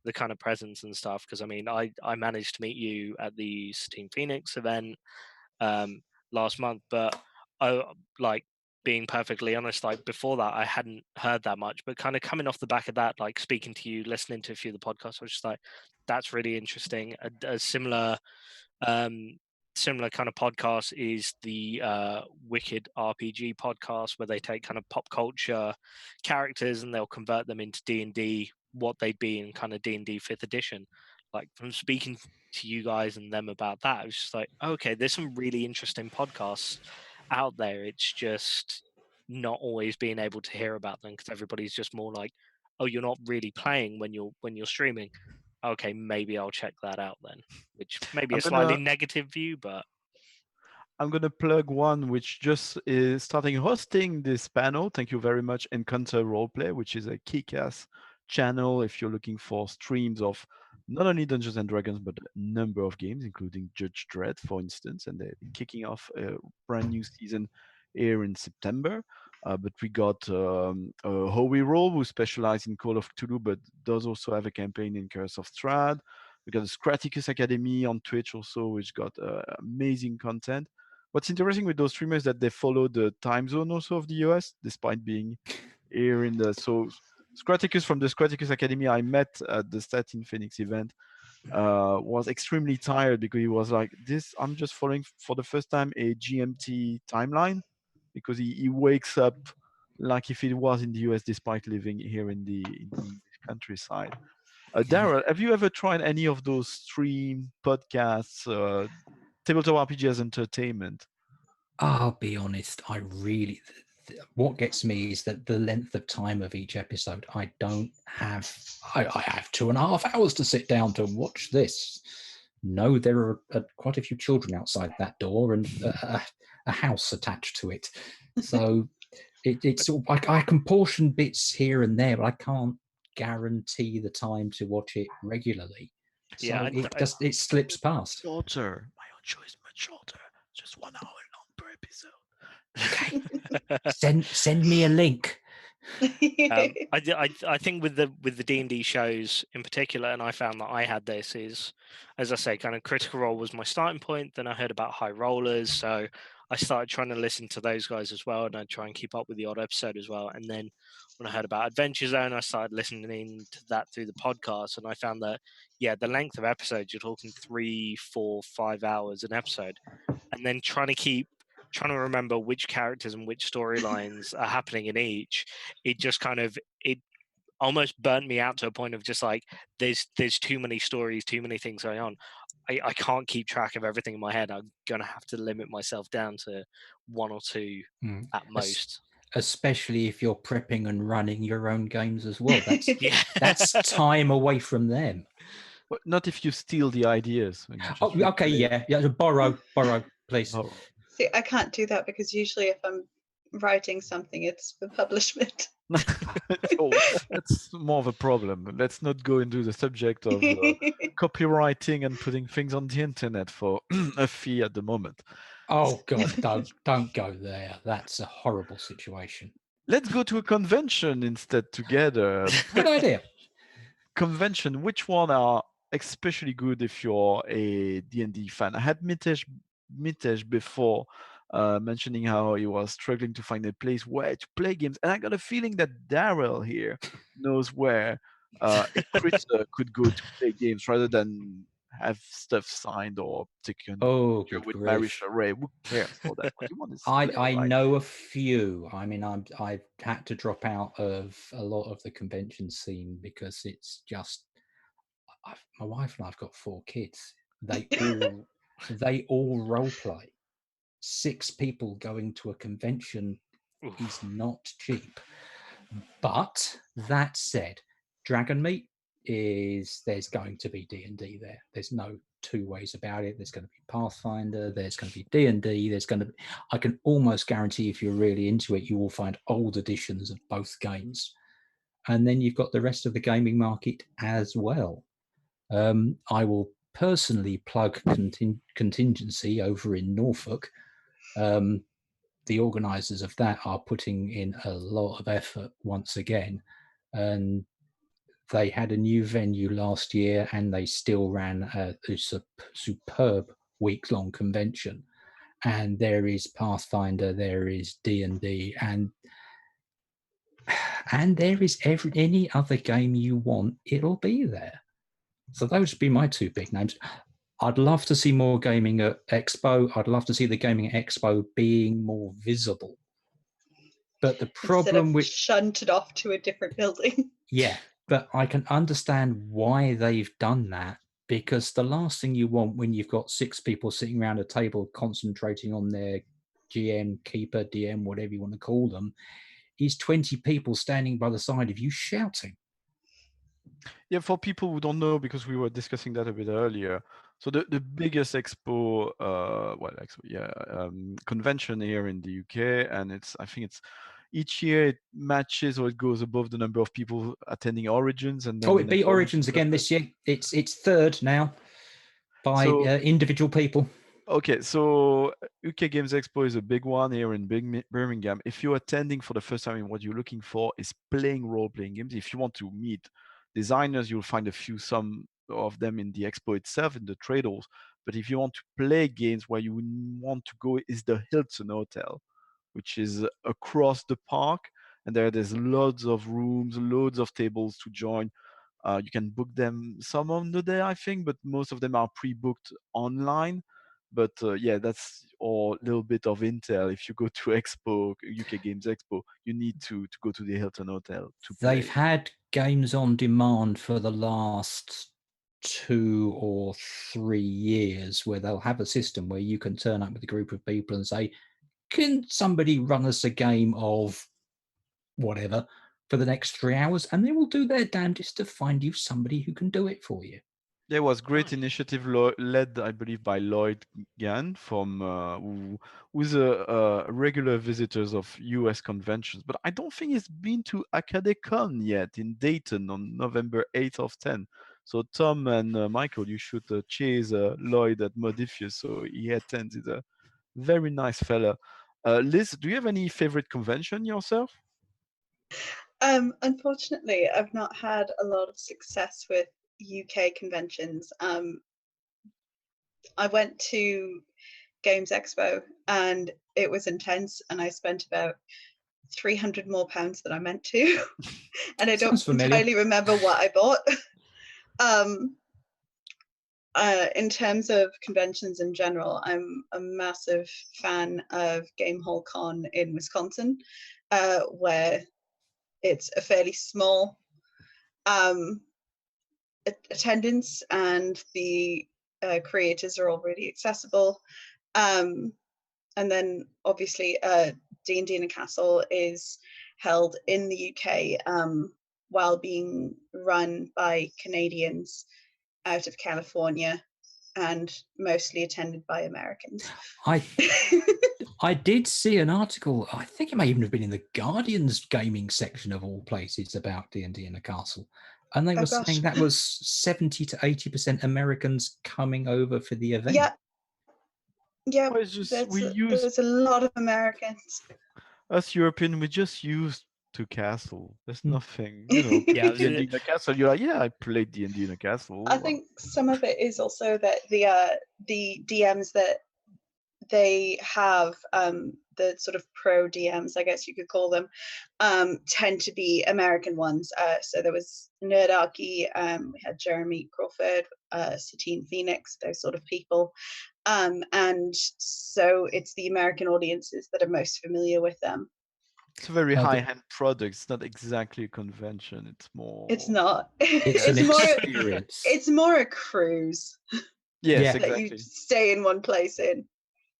the kind of presence and stuff. Because I mean, I managed to meet you at the Team Phoenix event last month, but I like being perfectly honest, like before that I hadn't heard that much, but kind of coming off the back of that, like speaking to you, listening to a few of the podcasts, I was just like, that's really interesting. A similar similar kind of podcast is the Wicked RPG podcast, where they take kind of pop culture characters and they'll convert them into D&D, what they'd be in kind of D&D 5th edition. Like from speaking to you guys and them about that, it was just like, okay, there's some really interesting podcasts out there. It's just not always being able to hear about them because everybody's just more like, oh, you're not really playing when you're streaming. Okay, maybe I'll check that out then, which may be I'm a slightly gonna negative view, but I'm going to plug one which just is starting hosting this panel. Thank you very much, Encounter Roleplay, which is a kick-ass channel if you're looking for streams of not only Dungeons and Dragons, but a number of games, including Judge Dredd, for instance. And they're kicking off a brand new season here in September. But we got Howie Roll, who specializes in Call of Cthulhu, but does also have a campaign in Curse of Strahd. We got the Scraticus Academy on Twitch also, which got amazing content. What's interesting with those streamers is that they follow the time zone also of the US, despite being here in the Scraticus from the Scraticus Academy I met at the Satin Phoenix event was extremely tired because he was like, "This I'm just following for the first time a GMT timeline," because he wakes up like if it was in the US, despite living here in the English countryside. Darrell, have you ever tried any of those stream podcasts, tabletop RPG as entertainment? I'll be honest, I really, what gets me is that the length of time of each episode. I don't have, I have 2.5 hours to sit down to watch this. No, there are quite a few children outside that door and a house attached to it. So it's sort of, I can portion bits here and there, but I can't guarantee the time to watch it regularly. So yeah, it slips past. Shorter. My own show is much shorter. Just 1 hour long per episode. Okay. Send me a link. I think with the D&D shows in particular, and I found that I had this is, as I say, kind of Critical Role was my starting point. Then I heard about High Rollers, so I started trying to listen to those guys as well, and I try and keep up with the odd episode as well. And then when I heard about Adventure Zone, I started listening to that through the podcast, and I found that the length of episodes, you're talking 3, 4, 5 hours an episode, and then trying to remember which characters and which storylines are happening in each, it just kind of it almost burnt me out to a point of just like there's too many stories, too many things going on. I can't keep track of everything in my head. I'm gonna have to limit myself down to 1 or 2 at most. Especially if you're prepping and running your own games as well. That's time away from them. But not if you steal the ideas. Okay, yeah, borrow, please. Borrow. See, I can't do that because usually if I'm writing something, it's for publishment. Oh, that's more of a problem. Let's not go into the subject of copywriting and putting things on the internet for a fee at the moment. Oh God, don't go there. That's a horrible situation. Let's go to a convention instead together. Good idea. Convention, which one are especially good if you're a D&D fan? I had Mitesh before mentioning how he was struggling to find a place where to play games, and I got a feeling that Darrell here knows where a critter could go to play games rather than have stuff signed or taken with Marisha Ray. Who cares for that? What you want to play, I right? know a few. I mean, I've had to drop out of a lot of the convention scene because it's just my wife and I've got 4 kids. They all role play. 6 people going to a convention is not cheap. But that said, Dragon Meat is there's going to be D&D there. There's no two ways about it. There's going to be Pathfinder, there's going to be D&D, there's going to be, I can almost guarantee if you're really into it, you will find old editions of both games. And then you've got the rest of the gaming market as well. I will personally plug Contingency over in Norfolk. The organisers of that are putting in a lot of effort once again. And they had a new venue last year and they still ran a superb week-long convention. And there is Pathfinder, there is D&D, and there is any other game you want, it'll be there. So those would be my two big names. I'd love to see more gaming at Expo. I'd love to see the gaming at Expo being more visible. But the problem with shunted off to a different building. Yeah, but I can understand why they've done that, because the last thing you want when you've got 6 people sitting around a table concentrating on their GM, keeper, DM, whatever you want to call them, is 20 people standing by the side of you shouting. Yeah, for people who don't know, because we were discussing that a bit earlier. So the biggest expo, convention here in the UK, and I think it's each year it matches or it goes above the number of people attending Origins, and then it beat Origins again this year. It's third now by individual people. Okay, so UK Games Expo is a big one here in Birmingham. If you're attending for the first time and what you're looking for is playing role-playing games, if you want to meet designers, you'll find some of them in the expo itself, in the trade halls. But if you want to play games, where you want to go is the Hilton Hotel, which is across the park. And there's loads of rooms, loads of tables to join. You can book them some on the day, I think, but most of them are pre-booked online. But yeah, that's a little bit of intel. If you go to Expo, UK Games Expo, you need to go to the Hilton Hotel to play. They've had games on demand for the last 2 or 3 years, where they'll have a system where you can turn up with a group of people and say, can somebody run us a game of whatever for the next 3 hours? And they will do their damnedest to find you somebody who can do it for you. There was great initiative led, I believe, by Lloyd Gann, from who's a regular visitors of US conventions, but I don't think he's been to AcadeCon yet in Dayton on November 8th of 10. So Tom and Michael, you should chase Lloyd at Modifius so he attends. He's a very nice fella. Liz, do you have any favorite convention yourself? Unfortunately, I've not had a lot of success with UK conventions. I went to Games Expo and it was intense, and I spent about £300 more than I meant to, and I don't entirely remember what I bought. In terms of conventions in general, I'm a massive fan of Game Hall Con in Wisconsin, where it's a fairly small attendance, and the creators are all really accessible. And then obviously D&D in a Castle is held in the UK while being run by Canadians out of California, and mostly attended by Americans. I did see an article, I think it may even have been in the Guardian's gaming section of all places, about D&D in a Castle. And they were saying that was 70 to 80% Americans coming over for the event. Yeah, there's a lot of Americans. Us European, we just used to castle. There's nothing, D&D in a castle. You're like, yeah, I played D&D in a castle. I think some of it is also that the DMs that they have, the sort of pro DMs, I guess you could call them, tend to be American ones. So there was Nerdarchy, we had Jeremy Crawford, Satine Phoenix, those sort of people. And so it's the American audiences that are most familiar with them. It's a very high-end product. It's not exactly a convention. It's more. It's not. It's more experience. It's more a cruise. Yes, exactly. That you stay in one place in.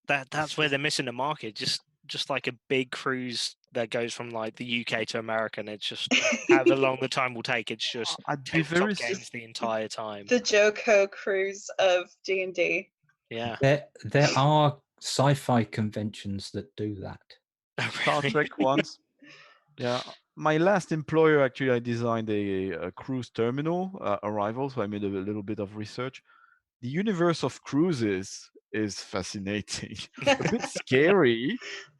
That's where they're missing the market. Just like a big cruise that goes from like the UK to America, and it's just however long the time will take. It's just I'd be very tabletop games the entire time. The Joko cruise of D&D. Yeah. There are sci-fi conventions that do that. Star Trek once. Yeah, my last employer actually, I designed a cruise terminal arrival, so I made a little bit of research. The universe of cruises is fascinating, a bit scary,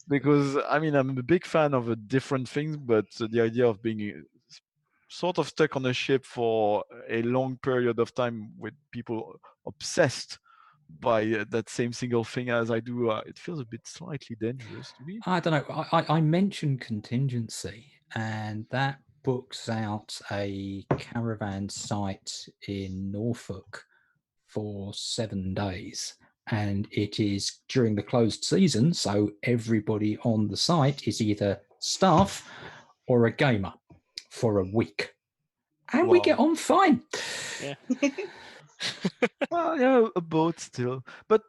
because I mean I'm a big fan of different things, but the idea of being sort of stuck on a ship for a long period of time with people obsessed by that same single thing as I do, it feels a bit slightly dangerous to me. I don't know. I mentioned contingency, and that books out a caravan site in Norfolk for 7 days. And it is during the closed season, so everybody on the site is either staff or a gamer for a week. And we get Wow. on fine. Yeah. Well, yeah, a boat still. But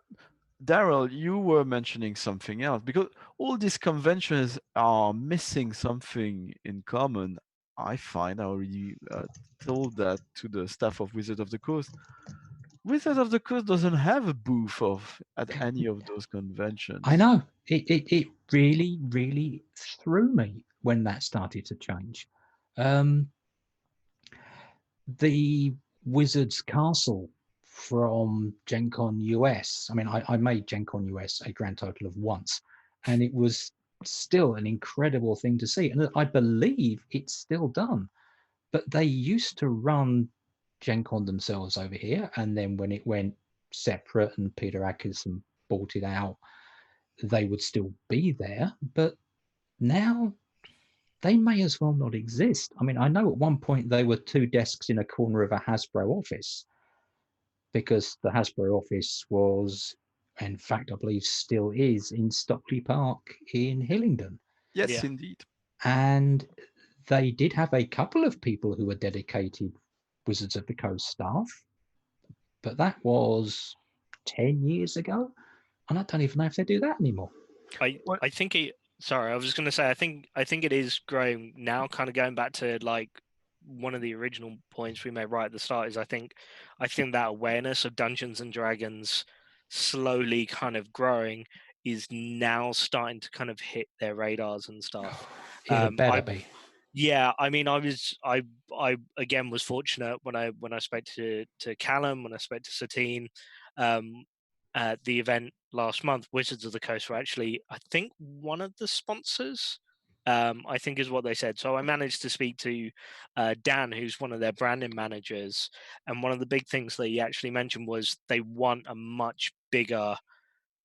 Darrell, you were mentioning something else, because all these conventions are missing something in common. I find I already told that to the staff of Wizard of the Coast. Wizard of the Coast doesn't have a booth at any of those conventions. I know. It really, really threw me when that started to change. The Wizards Castle from Gen Con US. I mean, I made Gen Con US a grand total of once, and it was still an incredible thing to see. And I believe it's still done. But they used to run Gen Con themselves over here, and then when it went separate and Peter Atkinson bought it out, they would still be there. But now they may as well not exist. I mean, I know at one point they were 2 desks in a corner of a Hasbro office, because the Hasbro office was, in fact, I believe still is, in Stockley Park in Hillingdon. Yes, Yeah. indeed. And they did have a couple of people who were dedicated Wizards of the Coast staff, but that was 10 years ago. And I don't even know if they do that anymore. I think it. Sorry, I was just going to say. I think it is growing now. Kind of going back to like one of the original points we made right at the start is I think that awareness of Dungeons and Dragons slowly kind of growing is now starting to kind of hit their radars and stuff. It had better be. Yeah, I mean, I again was fortunate when I spoke to Callum, when I spoke to Satine, at the event last month. Wizards of the Coast were actually, I think, one of the sponsors. I think is what they said. So I managed to speak to Dan, who's one of their branding managers, and one of the big things that he actually mentioned was they want a much bigger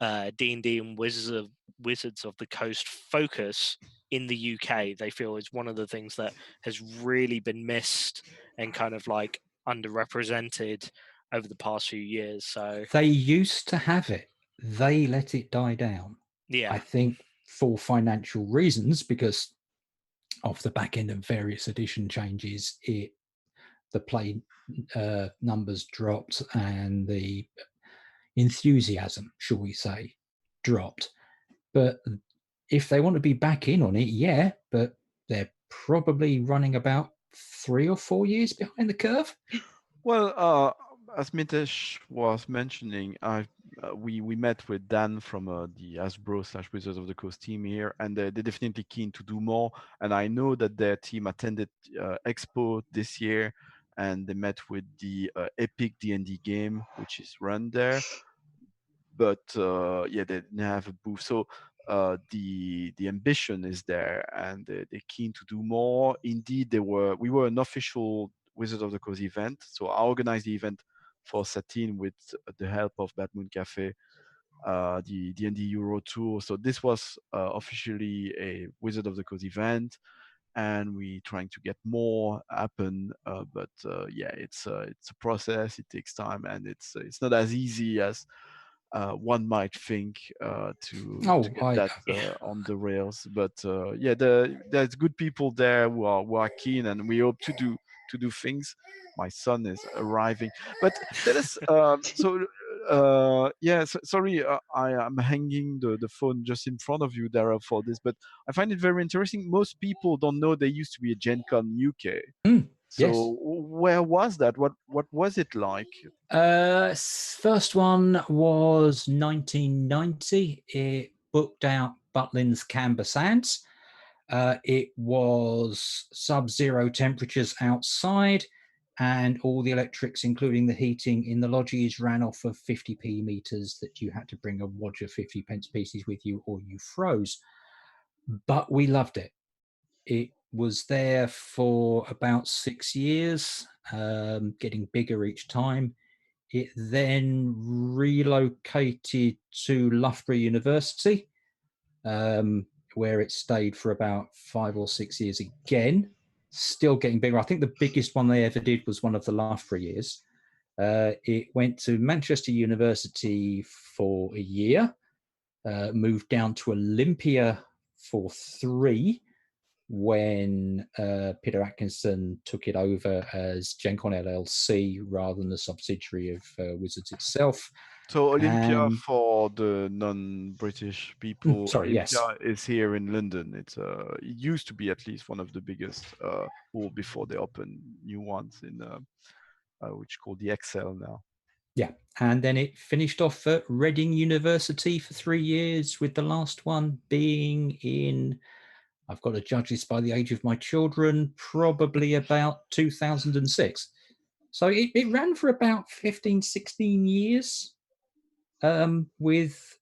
D&D and Wizards of the Coast focus in the UK. They feel is one of the things that has really been missed and kind of like underrepresented over the past few years. So they used to have it. They let it die down. Yeah. I think for financial reasons, because off the back end of various edition changes, the play numbers dropped and the enthusiasm, shall we say, dropped. But if they want to be back in on it, yeah, but they're probably running about 3 or 4 years behind the curve. Well, as Mitesh was mentioning, we met with Dan from the Hasbro/Wizards of the Coast team here, and they're definitely keen to do more. And I know that their team attended Expo this year, and they met with the Epic D&D game, which is run there. But yeah, they didn't have a booth, so the ambition is there, and they're keen to do more. Indeed, we were an official Wizard of the Coast event, so I organized the event for Satine with the help of Bad Moon Cafe, the D&D Euro Tour. So this was officially a Wizard of the Coast event, and we trying to get more happen. But yeah, it's a process. It takes time, and it's not as easy as one might think to get that on the rails. But yeah, there's good people there who are keen, and we hope to do things. My son is arriving, but tell us. So Yeah, sorry, I am hanging the phone just in front of you, Darrell, for this, but I find it very interesting. Most people don't know there used to be a Gen Con UK. Yes. So where was that? What was it like? First one was 1990. It booked out Butlin's Canberra Sands. It was sub-zero temperatures outside, and all the electrics, including the heating in the lodges, ran off of 50p meters that you had to bring a wad of 50 pence pieces with you or you froze. But we loved it. It was there for about 6 years, getting bigger each time. It then relocated to Loughborough University, where it stayed for about 5 or 6 years again, still getting bigger. I think the biggest one they ever did was one of the Loughborough years. It went to Manchester University for a year, moved down to Olympia for 3 when Peter Atkinson took it over as Gen Con LLC rather than the subsidiary of Wizards itself. So Olympia, for the non-British people, sorry, Olympia yes. is here in London. It used to be at least one of the biggest hall before they opened new ones in which called the Excel now. Yeah, and then it finished off at Reading University for 3 years, with the last one being in, I've got to judge this by the age of my children, probably about 2006. So it ran for about 15, 16 years, with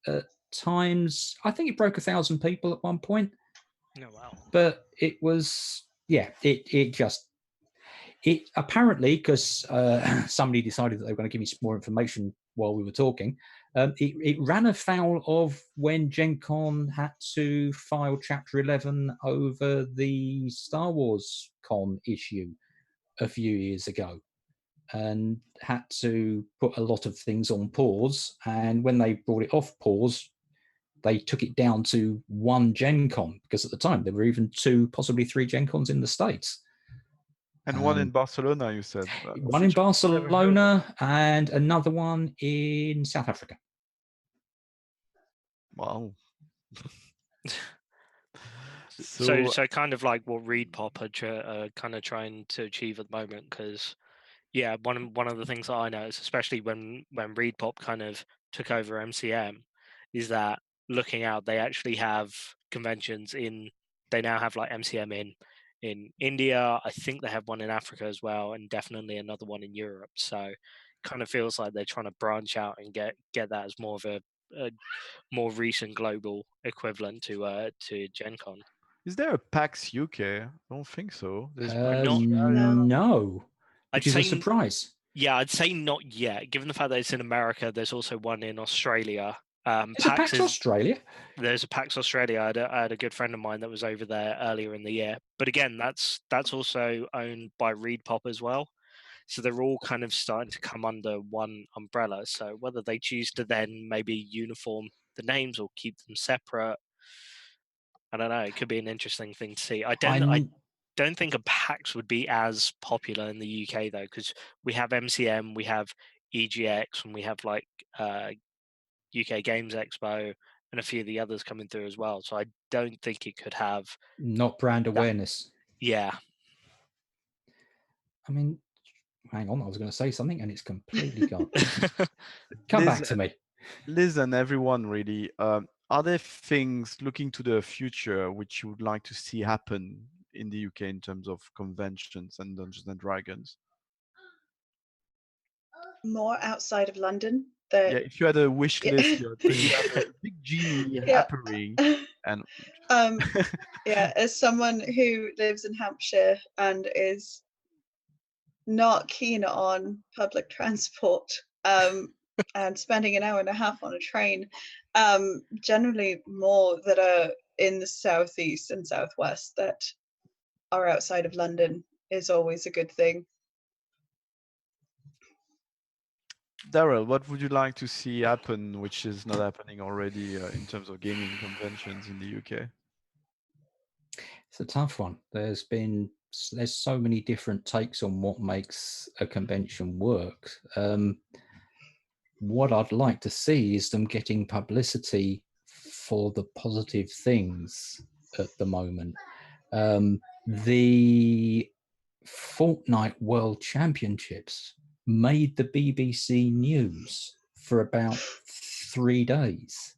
times, I think it broke 1,000 people at one point. Oh, wow. But it was, yeah, it apparently, because somebody decided that they were going to give me some more information while we were talking, it ran afoul of when Gen Con had to file Chapter 11 over the Star Wars Con issue a few years ago, and had to put a lot of things on pause. And when they brought it off pause, they took it down to 1 Gen Con, because at the time there were even 2, possibly 3 Gen Cons in the States. And one in Barcelona, you said? One in Barcelona and another one in South Africa. Wow. So kind of like what ReadPop are kind of trying to achieve at the moment, because yeah, one of the things that I noticed, especially when ReadPop kind of took over MCM, is that looking out, they actually have conventions they now have like MCM in India. I think they have one in Africa as well, and definitely another one in Europe. So kind of feels like they're trying to branch out and get that as more of a more recent global equivalent to Gen Con. Is there a PAX UK? I don't think so. There's no, which is a surprise. Yeah, I'd say not yet. Given the fact that it's in America, there's also one in Australia. There's a PAX Australia. There's a PAX Australia. I had a good friend of mine that was over there earlier in the year. But again, that's also owned by ReadPop as well. So they're all kind of starting to come under one umbrella. So whether they choose to then maybe uniform the names or keep them separate, I don't know. It could be an interesting thing to see. I don't think a PAX would be as popular in the UK though, because we have MCM, we have EGX, and we have like UK Games Expo and a few of the others coming through as well. So I don't think it could have not brand awareness. Yeah. I mean, hang on, I was going to say something and it's completely gone. Come back to me. Liz and everyone, really, are there things looking to the future which you would like to see happen in the UK in terms of conventions and Dungeons and Dragons? More outside of London. Yeah, if you had a wish list, you had a big genie appearing, and yeah, as someone who lives in Hampshire and is not keen on public transport, and spending an hour and a half on a train, generally more that are in the southeast and southwest that are outside of London is always a good thing. Darrell, what would you like to see happen, which is not happening already in terms of gaming conventions in the UK? It's a tough one. There's so many different takes on what makes a convention work. what I'd like to see is them getting publicity for the positive things at the moment. The Fortnite World Championships made the BBC News for about 3 days.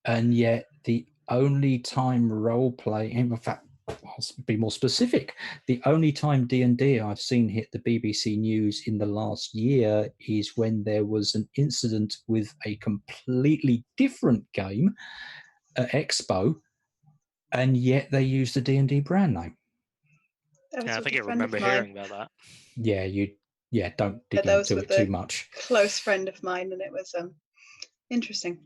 And yet the only time role play, in fact, I'll be more specific, the only time D&D I've seen hit the BBC News in the last year is when there was an incident with a completely different game at Expo, and yet they used the D&D brand name. That was Yeah, I with think a I friend of remember mine. hearing about that. Yeah, don't dig That was into with it too a much. close friend of mine, and it was interesting.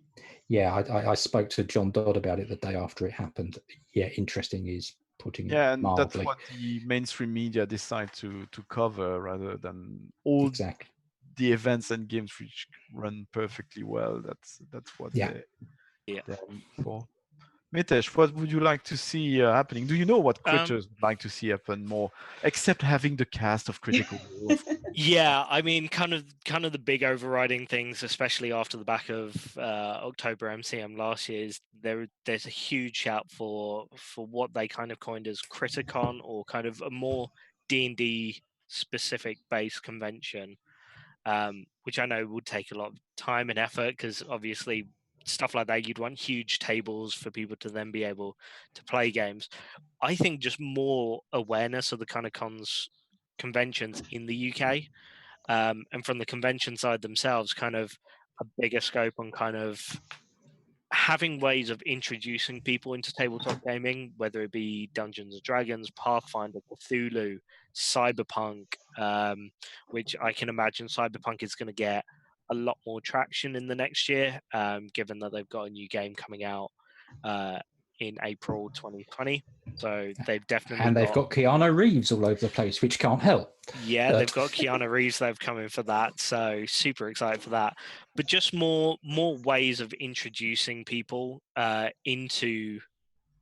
Yeah, I spoke to John Dodd about it the day after it happened. Yeah, interesting is putting it Yeah, and that's mildly. what the mainstream media decide to cover rather than all Exactly. the events and games which run perfectly well. That's what Yeah. they're aiming for. Mitesh, what would you like to see happening? Do you know what critters would like to see happen more, except having the cast of Critical Role? Of course. Yeah, I mean, kind of the big overriding things, especially after the back of October MCM last year, is there's a huge shout for what they kind of coined as Criticon, or kind of a more D&D specific base convention, which I know would take a lot of time and effort, because obviously stuff like that, you'd want huge tables for people to then be able to play games. I think just more awareness of the kind of conventions in the UK, and from the convention side themselves, kind of a bigger scope on kind of having ways of introducing people into tabletop gaming, whether it be Dungeons and Dragons, Pathfinder, Cthulhu, Cyberpunk, which I can imagine Cyberpunk is going to get a lot more traction in the next year, given that they've got a new game coming out in April 2020. So they've definitely got Keanu Reeves all over the place, which can't help. Yeah, they've got Keanu Reeves they've come in for that, so super excited for that. But just more ways of introducing people into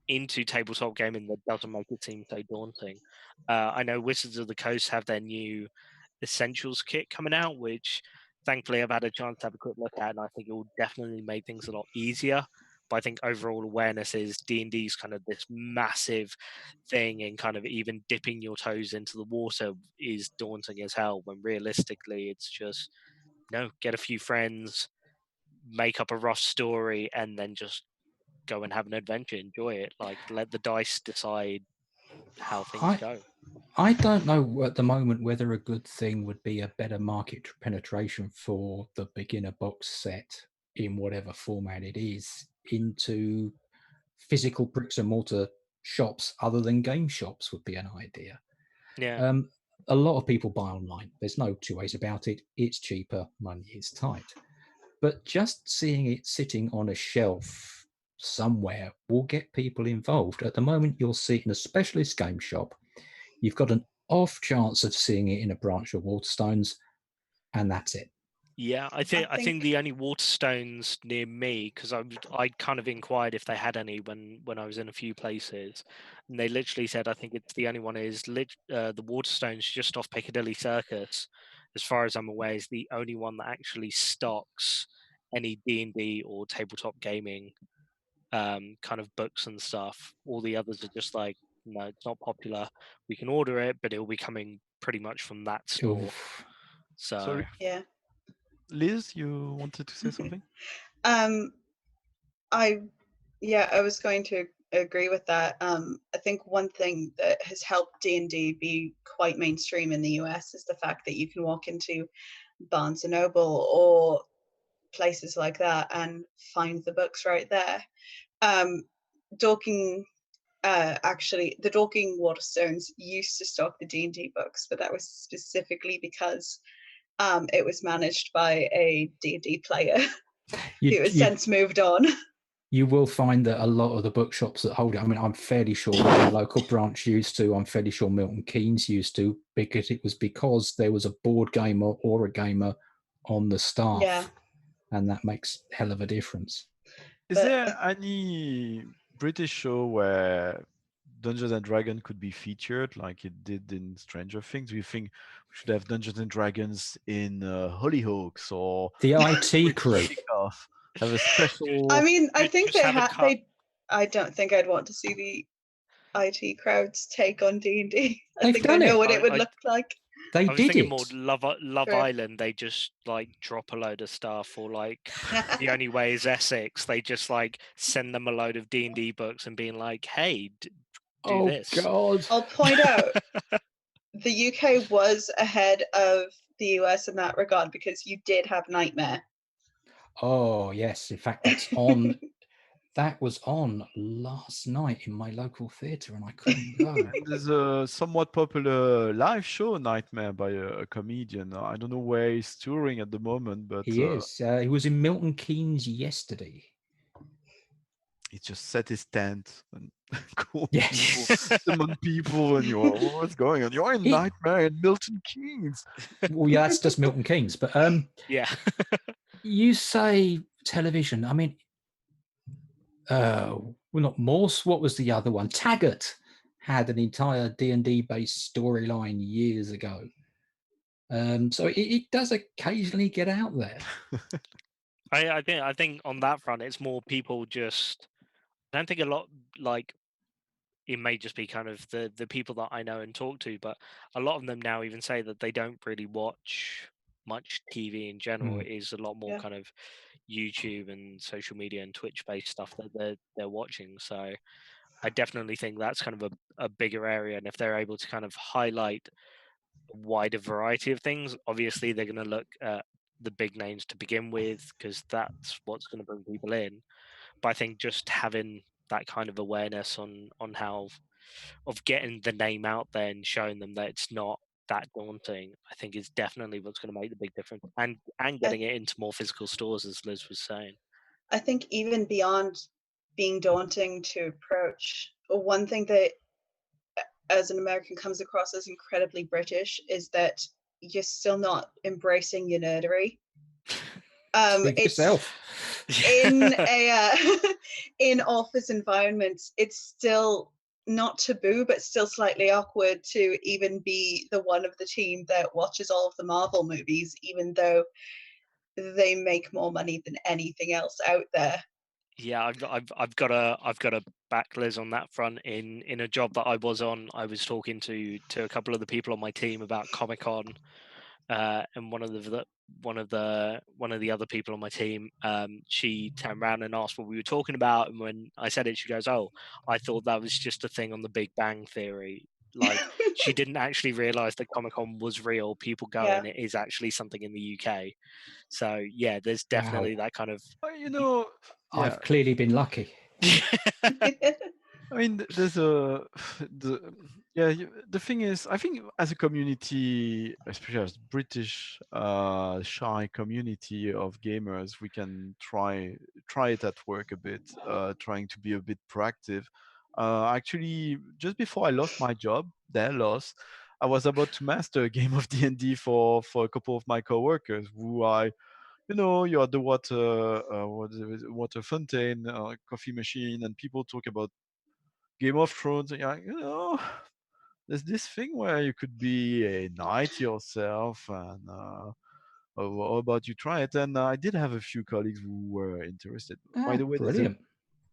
tabletop gaming that doesn't make it seem so daunting. I know Wizards of the Coast have their new Essentials kit coming out, which thankfully I've had a chance to have a quick look at, and I think it will definitely make things a lot easier. But I think overall awareness is D&D is kind of this massive thing, and kind of even dipping your toes into the water is daunting as hell, when realistically it's just, get a few friends, make up a rough story, and then just go and have an adventure, enjoy it. Like, let the dice decide how things go. I don't know at the moment whether a good thing would be a better market penetration for the beginner box set in whatever format it is into physical bricks and mortar shops other than game shops would be an idea. Yeah. A lot of people buy online. There's no two ways about it. It's cheaper, money is tight. But just seeing it sitting on a shelf somewhere will get people involved. At the moment, you'll see it in a specialist game shop. You've got an off chance of seeing it in a branch of Waterstones, and that's it. Yeah, I think the only Waterstones near me, because I kind of inquired if they had any when I was in a few places, and they literally said, I think it's the only one is the Waterstones just off Piccadilly Circus, as far as I'm aware, is the only one that actually stocks any D&D or tabletop gaming kind of books and stuff. All the others are just like, no, it's not popular. We can order it, but it'll be coming pretty much from that store. Oof. So Sorry. Yeah. Liz, you wanted to say something? I was going to agree with that. I think one thing that has helped D&D be quite mainstream in the US is the fact that you can walk into Barnes & Noble or places like that and find the books right there. Dorking, actually, the Dorking Waterstones used to stock the D&D books, but that was specifically because it was managed by a D&D player who has since moved on. You will find that a lot of the bookshops that hold it, I mean, I'm fairly sure my local branch used to, I'm fairly sure Milton Keynes used to, because it was because there was a board gamer or a gamer on the staff. Yeah. And that makes hell of a difference. Is there any British show where Dungeons and Dragons could be featured like it did in Stranger Things? Do you think we should have Dungeons and Dragons in Hollyhawks or The IT crew. Kickoff? Have a special. I mean, I think Just they have a had. cut. I don't think I'd want to see the IT crowd's take on D&D. I They've think I done know it. what it would look like. They I was did thinking it. more Love True. Island. They just like drop a load of stuff, or like The Only Way is Essex. They just like send them a load of D&D books and being like, "Hey, do Oh this." God. I'll point out the UK was ahead of the US in that regard because you did have Nightmare. Oh yes. In fact, that's on. That was on last night in my local theatre, and I couldn't go. And there's a somewhat popular live show, Nightmare, by a comedian. I don't know where he's touring at the moment, but He is. He was in Milton Keynes yesterday. he just set his tent and called Yes. people, summon people, and you're, what's going on? You're in It- Nightmare in Milton Keynes. Well, yeah, that's just Milton Keynes. But Yeah. you say television. I mean, well, not Morse. What was the other one? Taggart had an entire D&D based storyline years ago. So it does occasionally get out there. I think on that front, it's more people just. I don't think a lot like. It may just be kind of the people that I know and talk to, but a lot of them now even say that they don't really watch much TV in general. Mm. It is a lot more Yeah. kind of YouTube and social media and Twitch based stuff that they're watching. So I definitely think that's kind of a bigger area, and if they're able to kind of highlight a wider variety of things, obviously they're going to look at the big names to begin with because that's what's going to bring people in. But I think just having that kind of awareness on how of getting the name out there and showing them that it's not that daunting, I think is definitely what's going to make the big difference, and getting it into more physical stores, as Liz was saying. I think even beyond being daunting to approach, one thing that as an American comes across as incredibly British is that you're still not embracing your nerdery. Speak for It's yourself. in a in office environments, it's still not taboo, but still slightly awkward to even be the one of the team that watches all of the Marvel movies, even though they make more money than anything else out there. Yeah, I've got to back Liz on that front. In a job that I was on, I was talking to a couple of the people on my team about Comic-Con, and one of the other people on my team, she turned around and asked what we were talking about, and when I said it, she goes, "Oh, I thought that was just a thing on The Big Bang Theory." Like she didn't actually realize that Comic-Con was real. People go, Yeah. and it is actually something in the UK. So yeah, there's definitely that kind of. You know, yeah. I've clearly been lucky. I mean, there's a the thing is, I think as a community, especially as British shy community of gamers, we can try it at work a bit, trying to be a bit proactive. Actually, just before I lost my job, I was about to master a game of D&D for a couple of my coworkers who you're at the water fountain, coffee machine, and people talk about Game of Thrones. And you're like, there's this thing where you could be a knight yourself, and how about you try it? And I did have a few colleagues who were interested. By the way, there's a Brilliant.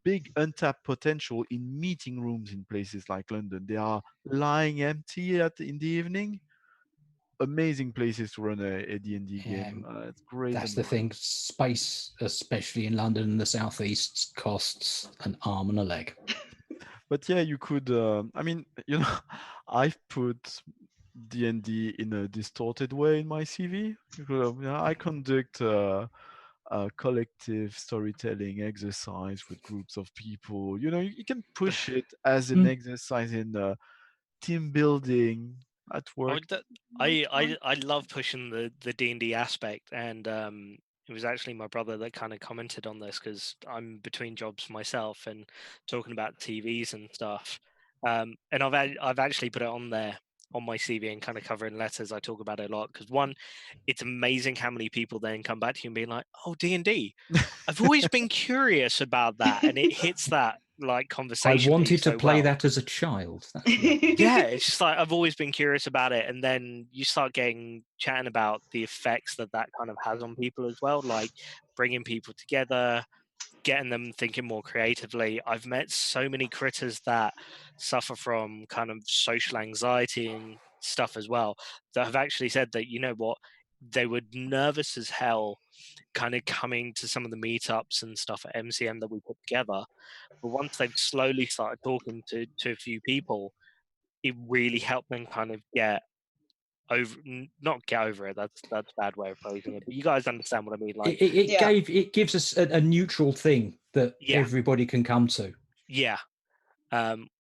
big untapped potential in meeting rooms in places like London. They are lying empty in the evening. Amazing places to run a D&D game. It's great. That's the thing. Space, especially in London and the southeast, costs an arm and a leg. But yeah, you could. I mean, I've put D&D in a distorted way in my CV. I conduct a collective storytelling exercise with groups of people. You can push it as an exercise in team building at work. I love pushing the D&D aspect, and it was actually my brother that kind of commented on this because I'm between jobs myself and talking about TVs and stuff. And I've actually put it on there on my CV and kind of covering letters. I talk about it a lot because one, it's amazing how many people then come back to you and being like, "Oh, D&D, I've always been curious about that," and it hits that like conversation. I wanted piece to so play well. that as a child. That's right. Yeah, it's just like I've always been curious about it, and then you start chatting about the effects that kind of has on people as well, like bringing people together, getting them thinking more creatively. I've met so many critters that suffer from kind of social anxiety and stuff as well, that have actually said that, you know what, they were nervous as hell kind of coming to some of the meetups and stuff at MCM that we put together. But once they've slowly started talking to a few people, it really helped them kind of not get over it. That's a bad way of phrasing it. But you guys understand what I mean. Like it gives us a neutral thing that Yeah. everybody can come to. Yeah.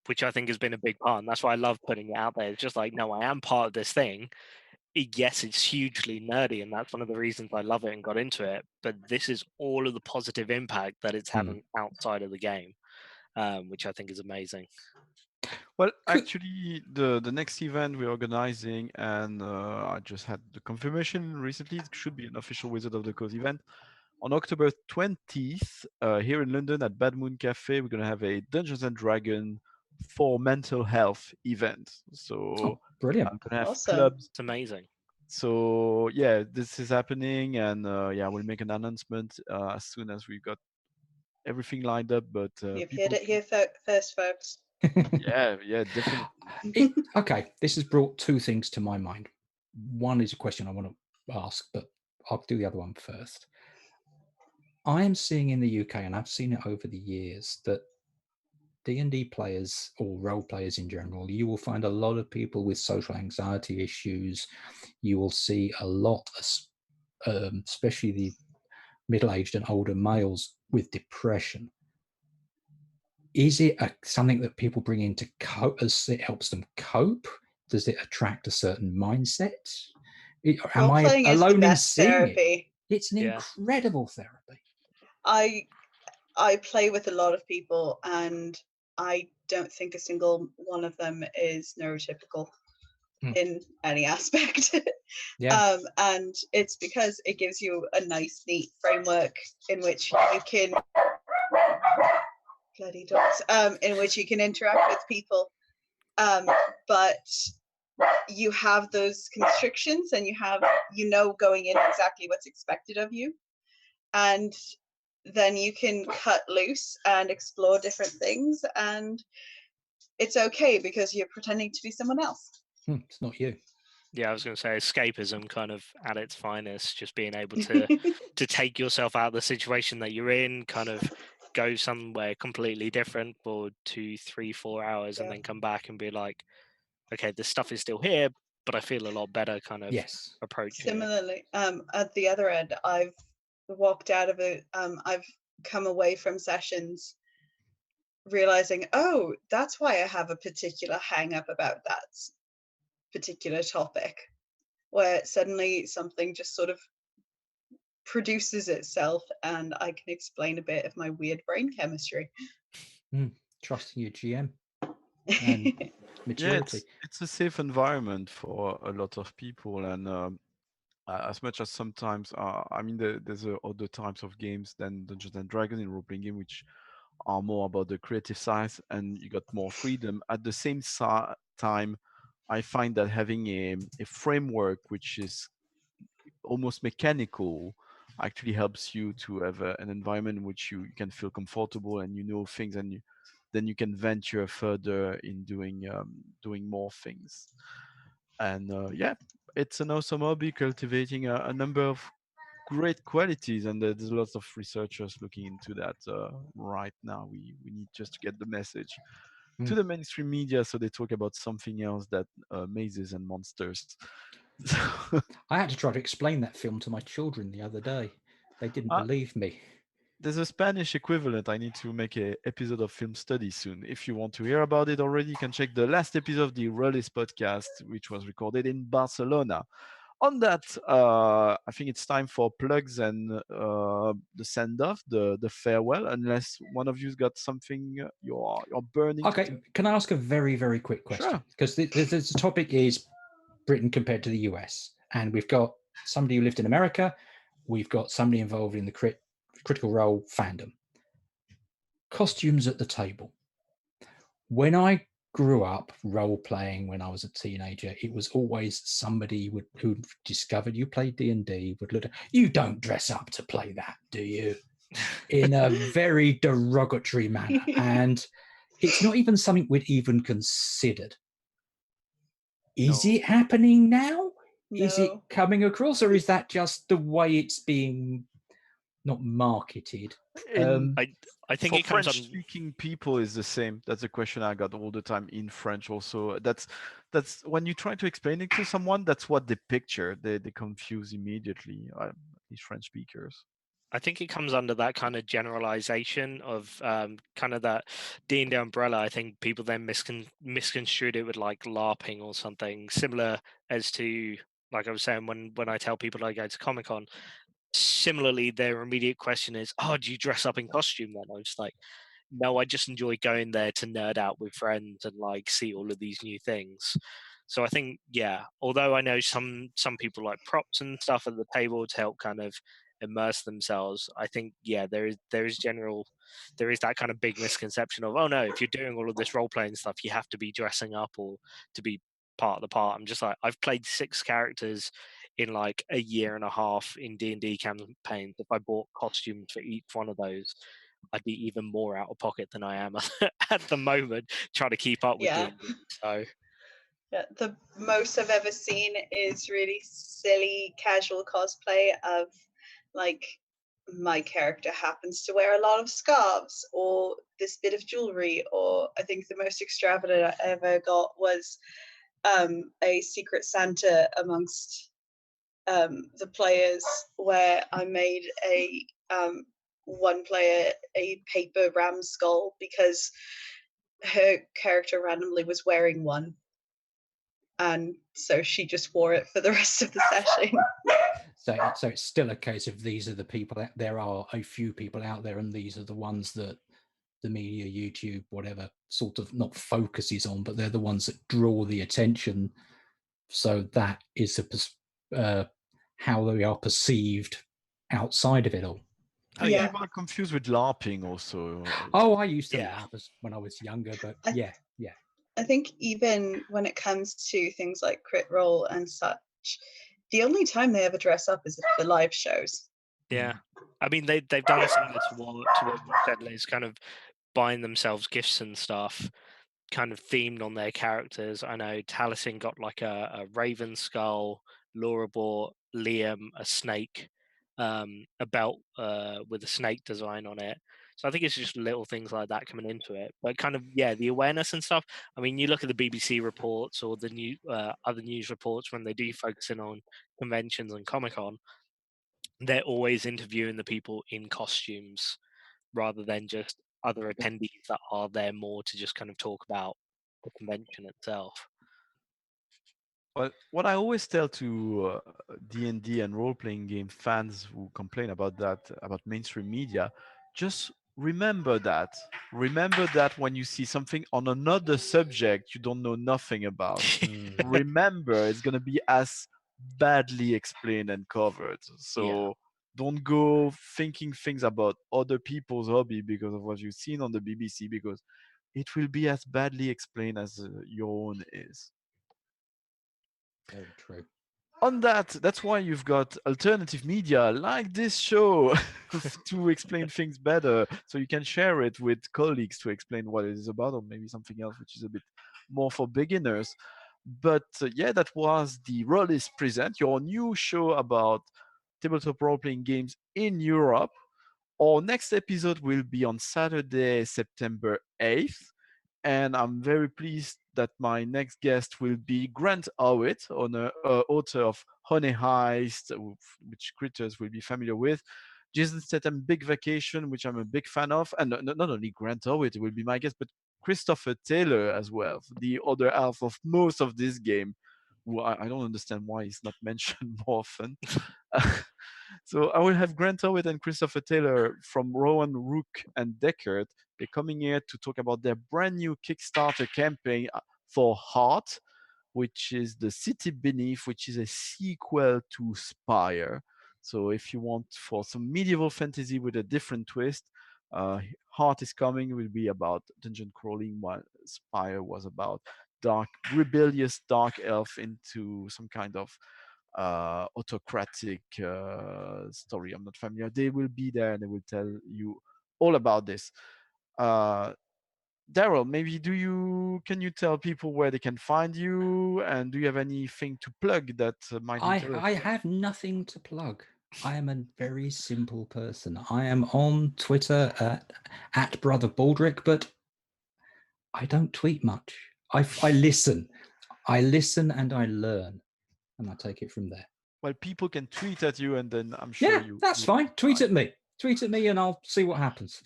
Which I think has been a big part. And that's why I love putting it out there. It's just like, no, I am part of this thing. Yes, it's hugely nerdy, and that's one of the reasons I love it and got into it. But this is all of the positive impact that it's having outside of the game, which I think is amazing. Well, actually, the next event we're organizing, and I just had the confirmation recently, it should be an official Wizard of the Coast event. On October 20th, here in London at Bad Moon Cafe, we're going to have a Dungeons and Dragons for mental health event. So brilliant. I'm going to have Awesome. clubs. It's amazing. So yeah, this is happening, and we'll make an announcement as soon as we've got everything lined up. But You've heard it here first, folks. yeah, definitely. Okay, this has brought two things to my mind. One is a question I want to ask, but I'll do the other one first. I am seeing in the UK, and I've seen it over the years, that D&D players, or role players in general, you will find a lot of people with social anxiety issues. You will see a lot, especially the middle-aged and older males, with depression. Is it something that people bring in to cope, as it helps them cope? Does it attract a certain mindset? Am I Role-playing is the alone in best seeing therapy. it? It's an incredible therapy. I play with a lot of people, and I don't think a single one of them is neurotypical in any aspect. And it's because it gives you a nice, neat framework in which you can bloody dogs, in which you can interact with people. But you have those constrictions, and you know going in exactly what's expected of you, and then you can cut loose and explore different things, and it's okay because you're pretending to be someone else. It's not you. Yeah, I was going to say escapism kind of at its finest, just being able to take yourself out of the situation that you're in, kind of go somewhere completely different for 2, 3, 4 hours, and then come back and be like, okay, this stuff is still here, but I feel a lot better kind of approaching Similarly, at the other end, I've walked out of it. I've come away from sessions realizing, oh, that's why I have a particular hang up about that particular topic, where suddenly something just sort of produces itself, and I can explain a bit of my weird brain chemistry. Trusting your GM and maturity. Yeah, it's a safe environment for a lot of people, and as much as sometimes, I mean, there's other types of games than Dungeons and Dragons in role-playing game, which are more about the creative side, and you got more freedom. At the same time, I find that having a framework which is almost mechanical actually helps you to have an environment in which you can feel comfortable, and you know things, and then you can venture further in doing more things. And it's an awesome hobby, cultivating a number of great qualities, and there's lots of researchers looking into that right now. We need just to get the message to the mainstream media, so they talk about something else that mazes and monsters. I had to try to explain that film to my children the other day. They didn't believe me. There's a Spanish equivalent. I need to make an episode of film study soon. If you want to hear about it already, you can check the last episode of the Rolistes podcast, which was recorded in Barcelona. On that, I think it's time for plugs and the send-off, the farewell, unless one of you's got something you're burning. Okay, can I ask a very, very quick question? Because the topic is Britain compared to the US, and we've got somebody who lived in America, we've got somebody involved in the Critical Role fandom. costumes at the table. When I grew up role playing when I was a teenager, it was always somebody who discovered you played D&D would look at, you don't dress up to play that, do you? In a very derogatory manner. And it's not even something we'd even considered. Is it happening now? No. Is it coming across, or is that just the way it's being not marketed? I think for it comes on. French-speaking people is the same. That's a question I got all the time in French. Also, that's when you try to explain it to someone, that's what they picture. They confuse immediately. These French speakers. I think it comes under that kind of generalization of kind of that D&D umbrella. I think people then misconstrued it with like LARPing or something similar as to, like I was saying, when I tell people I go to Comic-Con, similarly, their immediate question is, oh, do you dress up in costume then? I was like, no, I just enjoy going there to nerd out with friends and like see all of these new things. So I think, yeah, although I know some people like props and stuff at the table to help kind of immerse themselves, I think, yeah, there is that kind of big misconception of, oh no, if you're doing all of this role playing stuff, you have to be dressing up or to be part of the part. I'm just like, I've played 6 characters in like a year and a half in D&D campaigns. If I bought costumes for each one of those, I'd be even more out of pocket than I am at the moment trying to keep up with D&D. So yeah, the most I've ever seen is really silly casual cosplay of like my character happens to wear a lot of scarves or this bit of jewelry, or I think the most extravagant I ever got was a Secret Santa amongst the players, where I made a one player a paper ram skull because her character randomly was wearing one, and so she just wore it for the rest of the session. So it's still a case of these are the people. There are a few people out there, and these are the ones that the media, YouTube, whatever, sort of not focuses on, but they're the ones that draw the attention. So that is how they are perceived outside of it all. Yeah. People are confused with LARPing also. Oh, I used to LARP when I was younger, but yeah. I think even when it comes to things like crit roll and such, the only time they ever dress up is for live shows. Yeah, I mean they've done similar to what you said, Liz, kind of buying themselves gifts and stuff, kind of themed on their characters. I know Taliesin got like a raven skull, Laura bought Liam a snake, a belt with a snake design on it. So I think it's just little things like that coming into it. But kind of, yeah, the awareness and stuff. I mean, you look at the BBC reports or the new other news reports when they do focus in on conventions and Comic-Con, they're always interviewing the people in costumes rather than just other attendees that are there more to just kind of talk about the convention itself. Well, what I always tell to D&D and role-playing game fans who complain about that, about mainstream media, just remember that. Remember that when you see something on another subject you don't know nothing about. Remember, it's going to be as badly explained and covered. So don't go thinking things about other people's hobby because of what you've seen on the BBC, because it will be as badly explained as your own is. Very true. On that's why you've got alternative media like this show to explain things better, so you can share it with colleagues to explain what it is about, or maybe something else which is a bit more for beginners. But yeah, that was the Rolistes Present, your new show about tabletop role-playing games in Europe. Our next episode will be on Saturday, September 8th. And I'm very pleased that my next guest will be Grant Howitt, author of Honey Heist, which critters will be familiar with. Jason Statham, Big Vacation, which I'm a big fan of. And not only Grant Howitt will be my guest, but Christopher Taylor as well, the other half of most of this game, who I don't understand why he's not mentioned more often. So I will have Grant Howitt and Christopher Taylor from Rowan, Rook, and Deckard. They're coming here to talk about their brand new Kickstarter campaign for Heart, which is the City Beneath, which is a sequel to Spire. So if you want for some medieval fantasy with a different twist, Heart is Coming will be about dungeon crawling, while Spire was about rebellious dark elf into some kind of autocratic story. I'm not familiar. They will be there and they will tell you all about this. Darrell, maybe can you tell people where they can find you, and do you have anything to plug that might interest? I have nothing to plug. I am a very simple person. I am on Twitter at Brother Baldrick, but I don't tweet much. I listen. I listen and I learn, and I take it from there. Well, people can tweet at you, and then I'm sure that's fine. Tweet at me. Tweet at me, and I'll see what happens.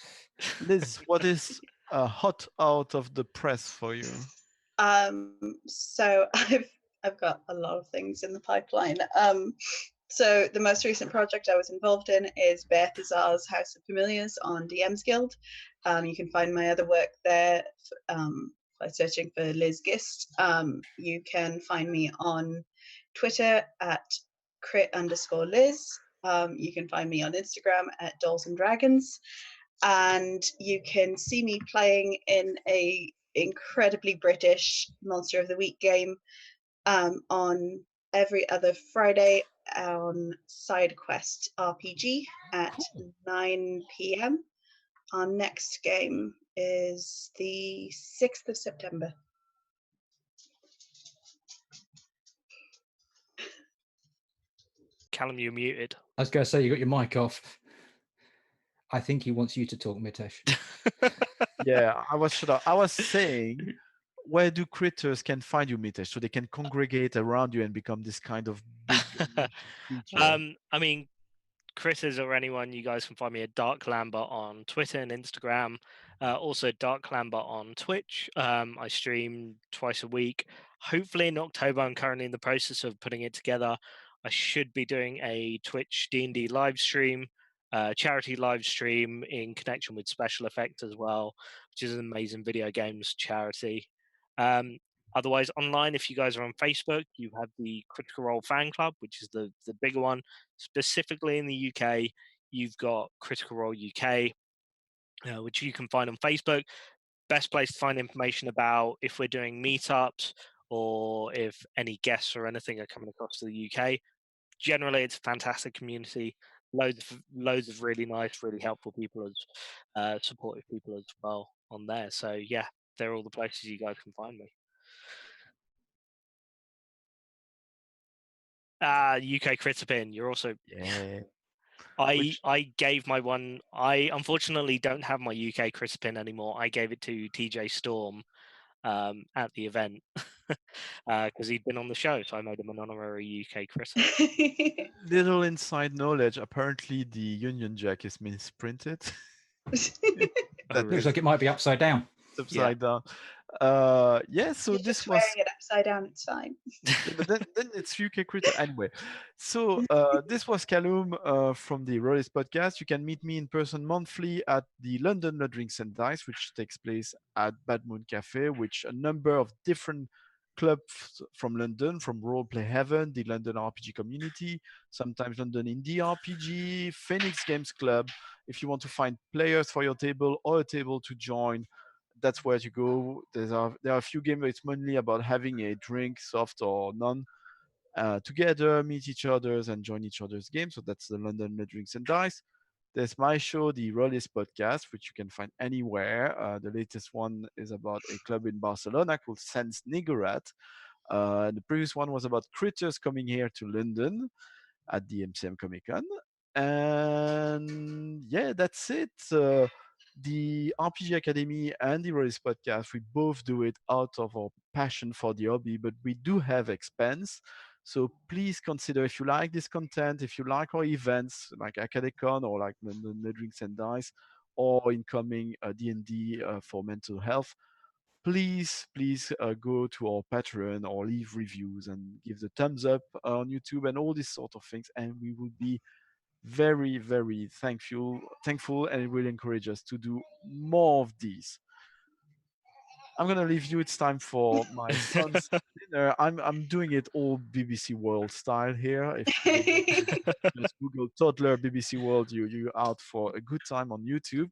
Liz, what is hot out of the press for you? So I've got a lot of things in the pipeline. So the most recent project I was involved in is Balthazar's House of Familiars on DM's Guild. You can find my other work there by searching for Liz Gist. You can find me on Twitter at crit_Liz. You can find me on Instagram at Dolls and Dragons. And you can see me playing in a incredibly British Monster of the Week game on every other Friday on SideQuest RPG at 9 p.m. Our next game is the 6th of September. Callum, you're muted. I was going to say, you got your mic off. I think he wants you to talk, Mitesh. Yeah, I was saying, where do critters can find you, Mitesh, so they can congregate around you and become this kind of big creature? I mean, critters or anyone, you guys can find me at Dark Lamba on Twitter and Instagram. Also Dark Lamba on Twitch. I stream twice a week. Hopefully in October. I'm currently in the process of putting it together. I should be doing a Twitch D&D live stream, charity live stream in connection with Special Effects as well, which is an amazing video games charity. Otherwise, online, if you guys are on Facebook, you have the Critical Role Fan Club, which is the bigger one. Specifically in the UK, you've got Critical Role UK, which you can find on Facebook. Best place to find information about if we're doing meetups or if any guests or anything are coming across to the UK. Generally, it's a fantastic community. Loads of really nice, really helpful people, as supportive people as well on there. So yeah, they're all the places you guys can find me. UK Critterpin, you're also. Yeah. I gave my one. I unfortunately don't have my UK Critterpin anymore. I gave it to TJ Storm at the event because he'd been on the show, so I made him an honorary UK Critter. Little inside knowledge, apparently the Union Jack is misprinted. That looks like it might be upside down. Upside down. Yeah, so You're this just was wearing it upside down, it's fine. but then it's UK Critter anyway. So this was Callum from the Rolistes podcast. You can meet me in person monthly at the London Drinks and Dice, which takes place at Bad Moon Cafe, which a number of different clubs from London, from Roleplay Heaven, the London RPG community, sometimes London Indie RPG, Phoenix Games Club. If you want to find players for your table or a table to join, that's where you go. There are a few games where it's mainly about having a drink, soft or none, together, meet each other's and join each other's games. So that's the London Drinks and Dice. There's my show, the Rolistes podcast, which you can find anywhere. The latest one is about a club in Barcelona called Sans Nigorat. The previous one was about critters coming here to London at the MCM Comic Con. And yeah, that's it. The RPG Academy and the Rolistes podcast, we both do it out of our passion for the hobby, but we do have expense. So please consider, if you like this content, if you like our events like Acadecon or like the Drinks and Dice or incoming D&D for mental health, please go to our Patreon or leave reviews and give the thumbs up on YouTube and all these sort of things, and we will be very, very thankful, and it will encourage us to do more of these. I'm gonna leave you. It's time for my son's dinner. I'm doing it all BBC World style here. If you just Google toddler BBC World, you're out for a good time on YouTube.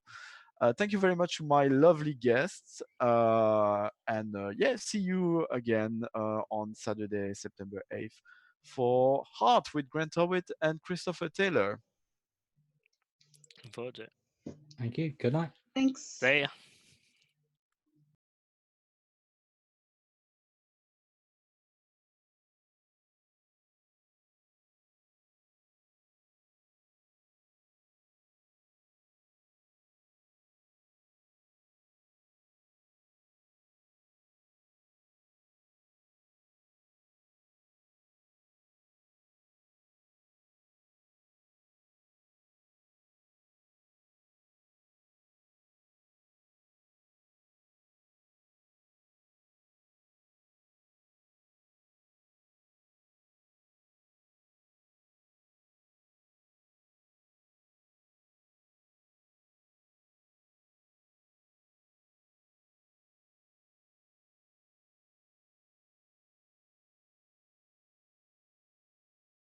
Thank you very much to my lovely guests. And yeah, see you again on Saturday, September 8th for Heart with Grant Howitt and Christopher Taylor. Looking forward to it. Thank you. Good night. Thanks. See ya.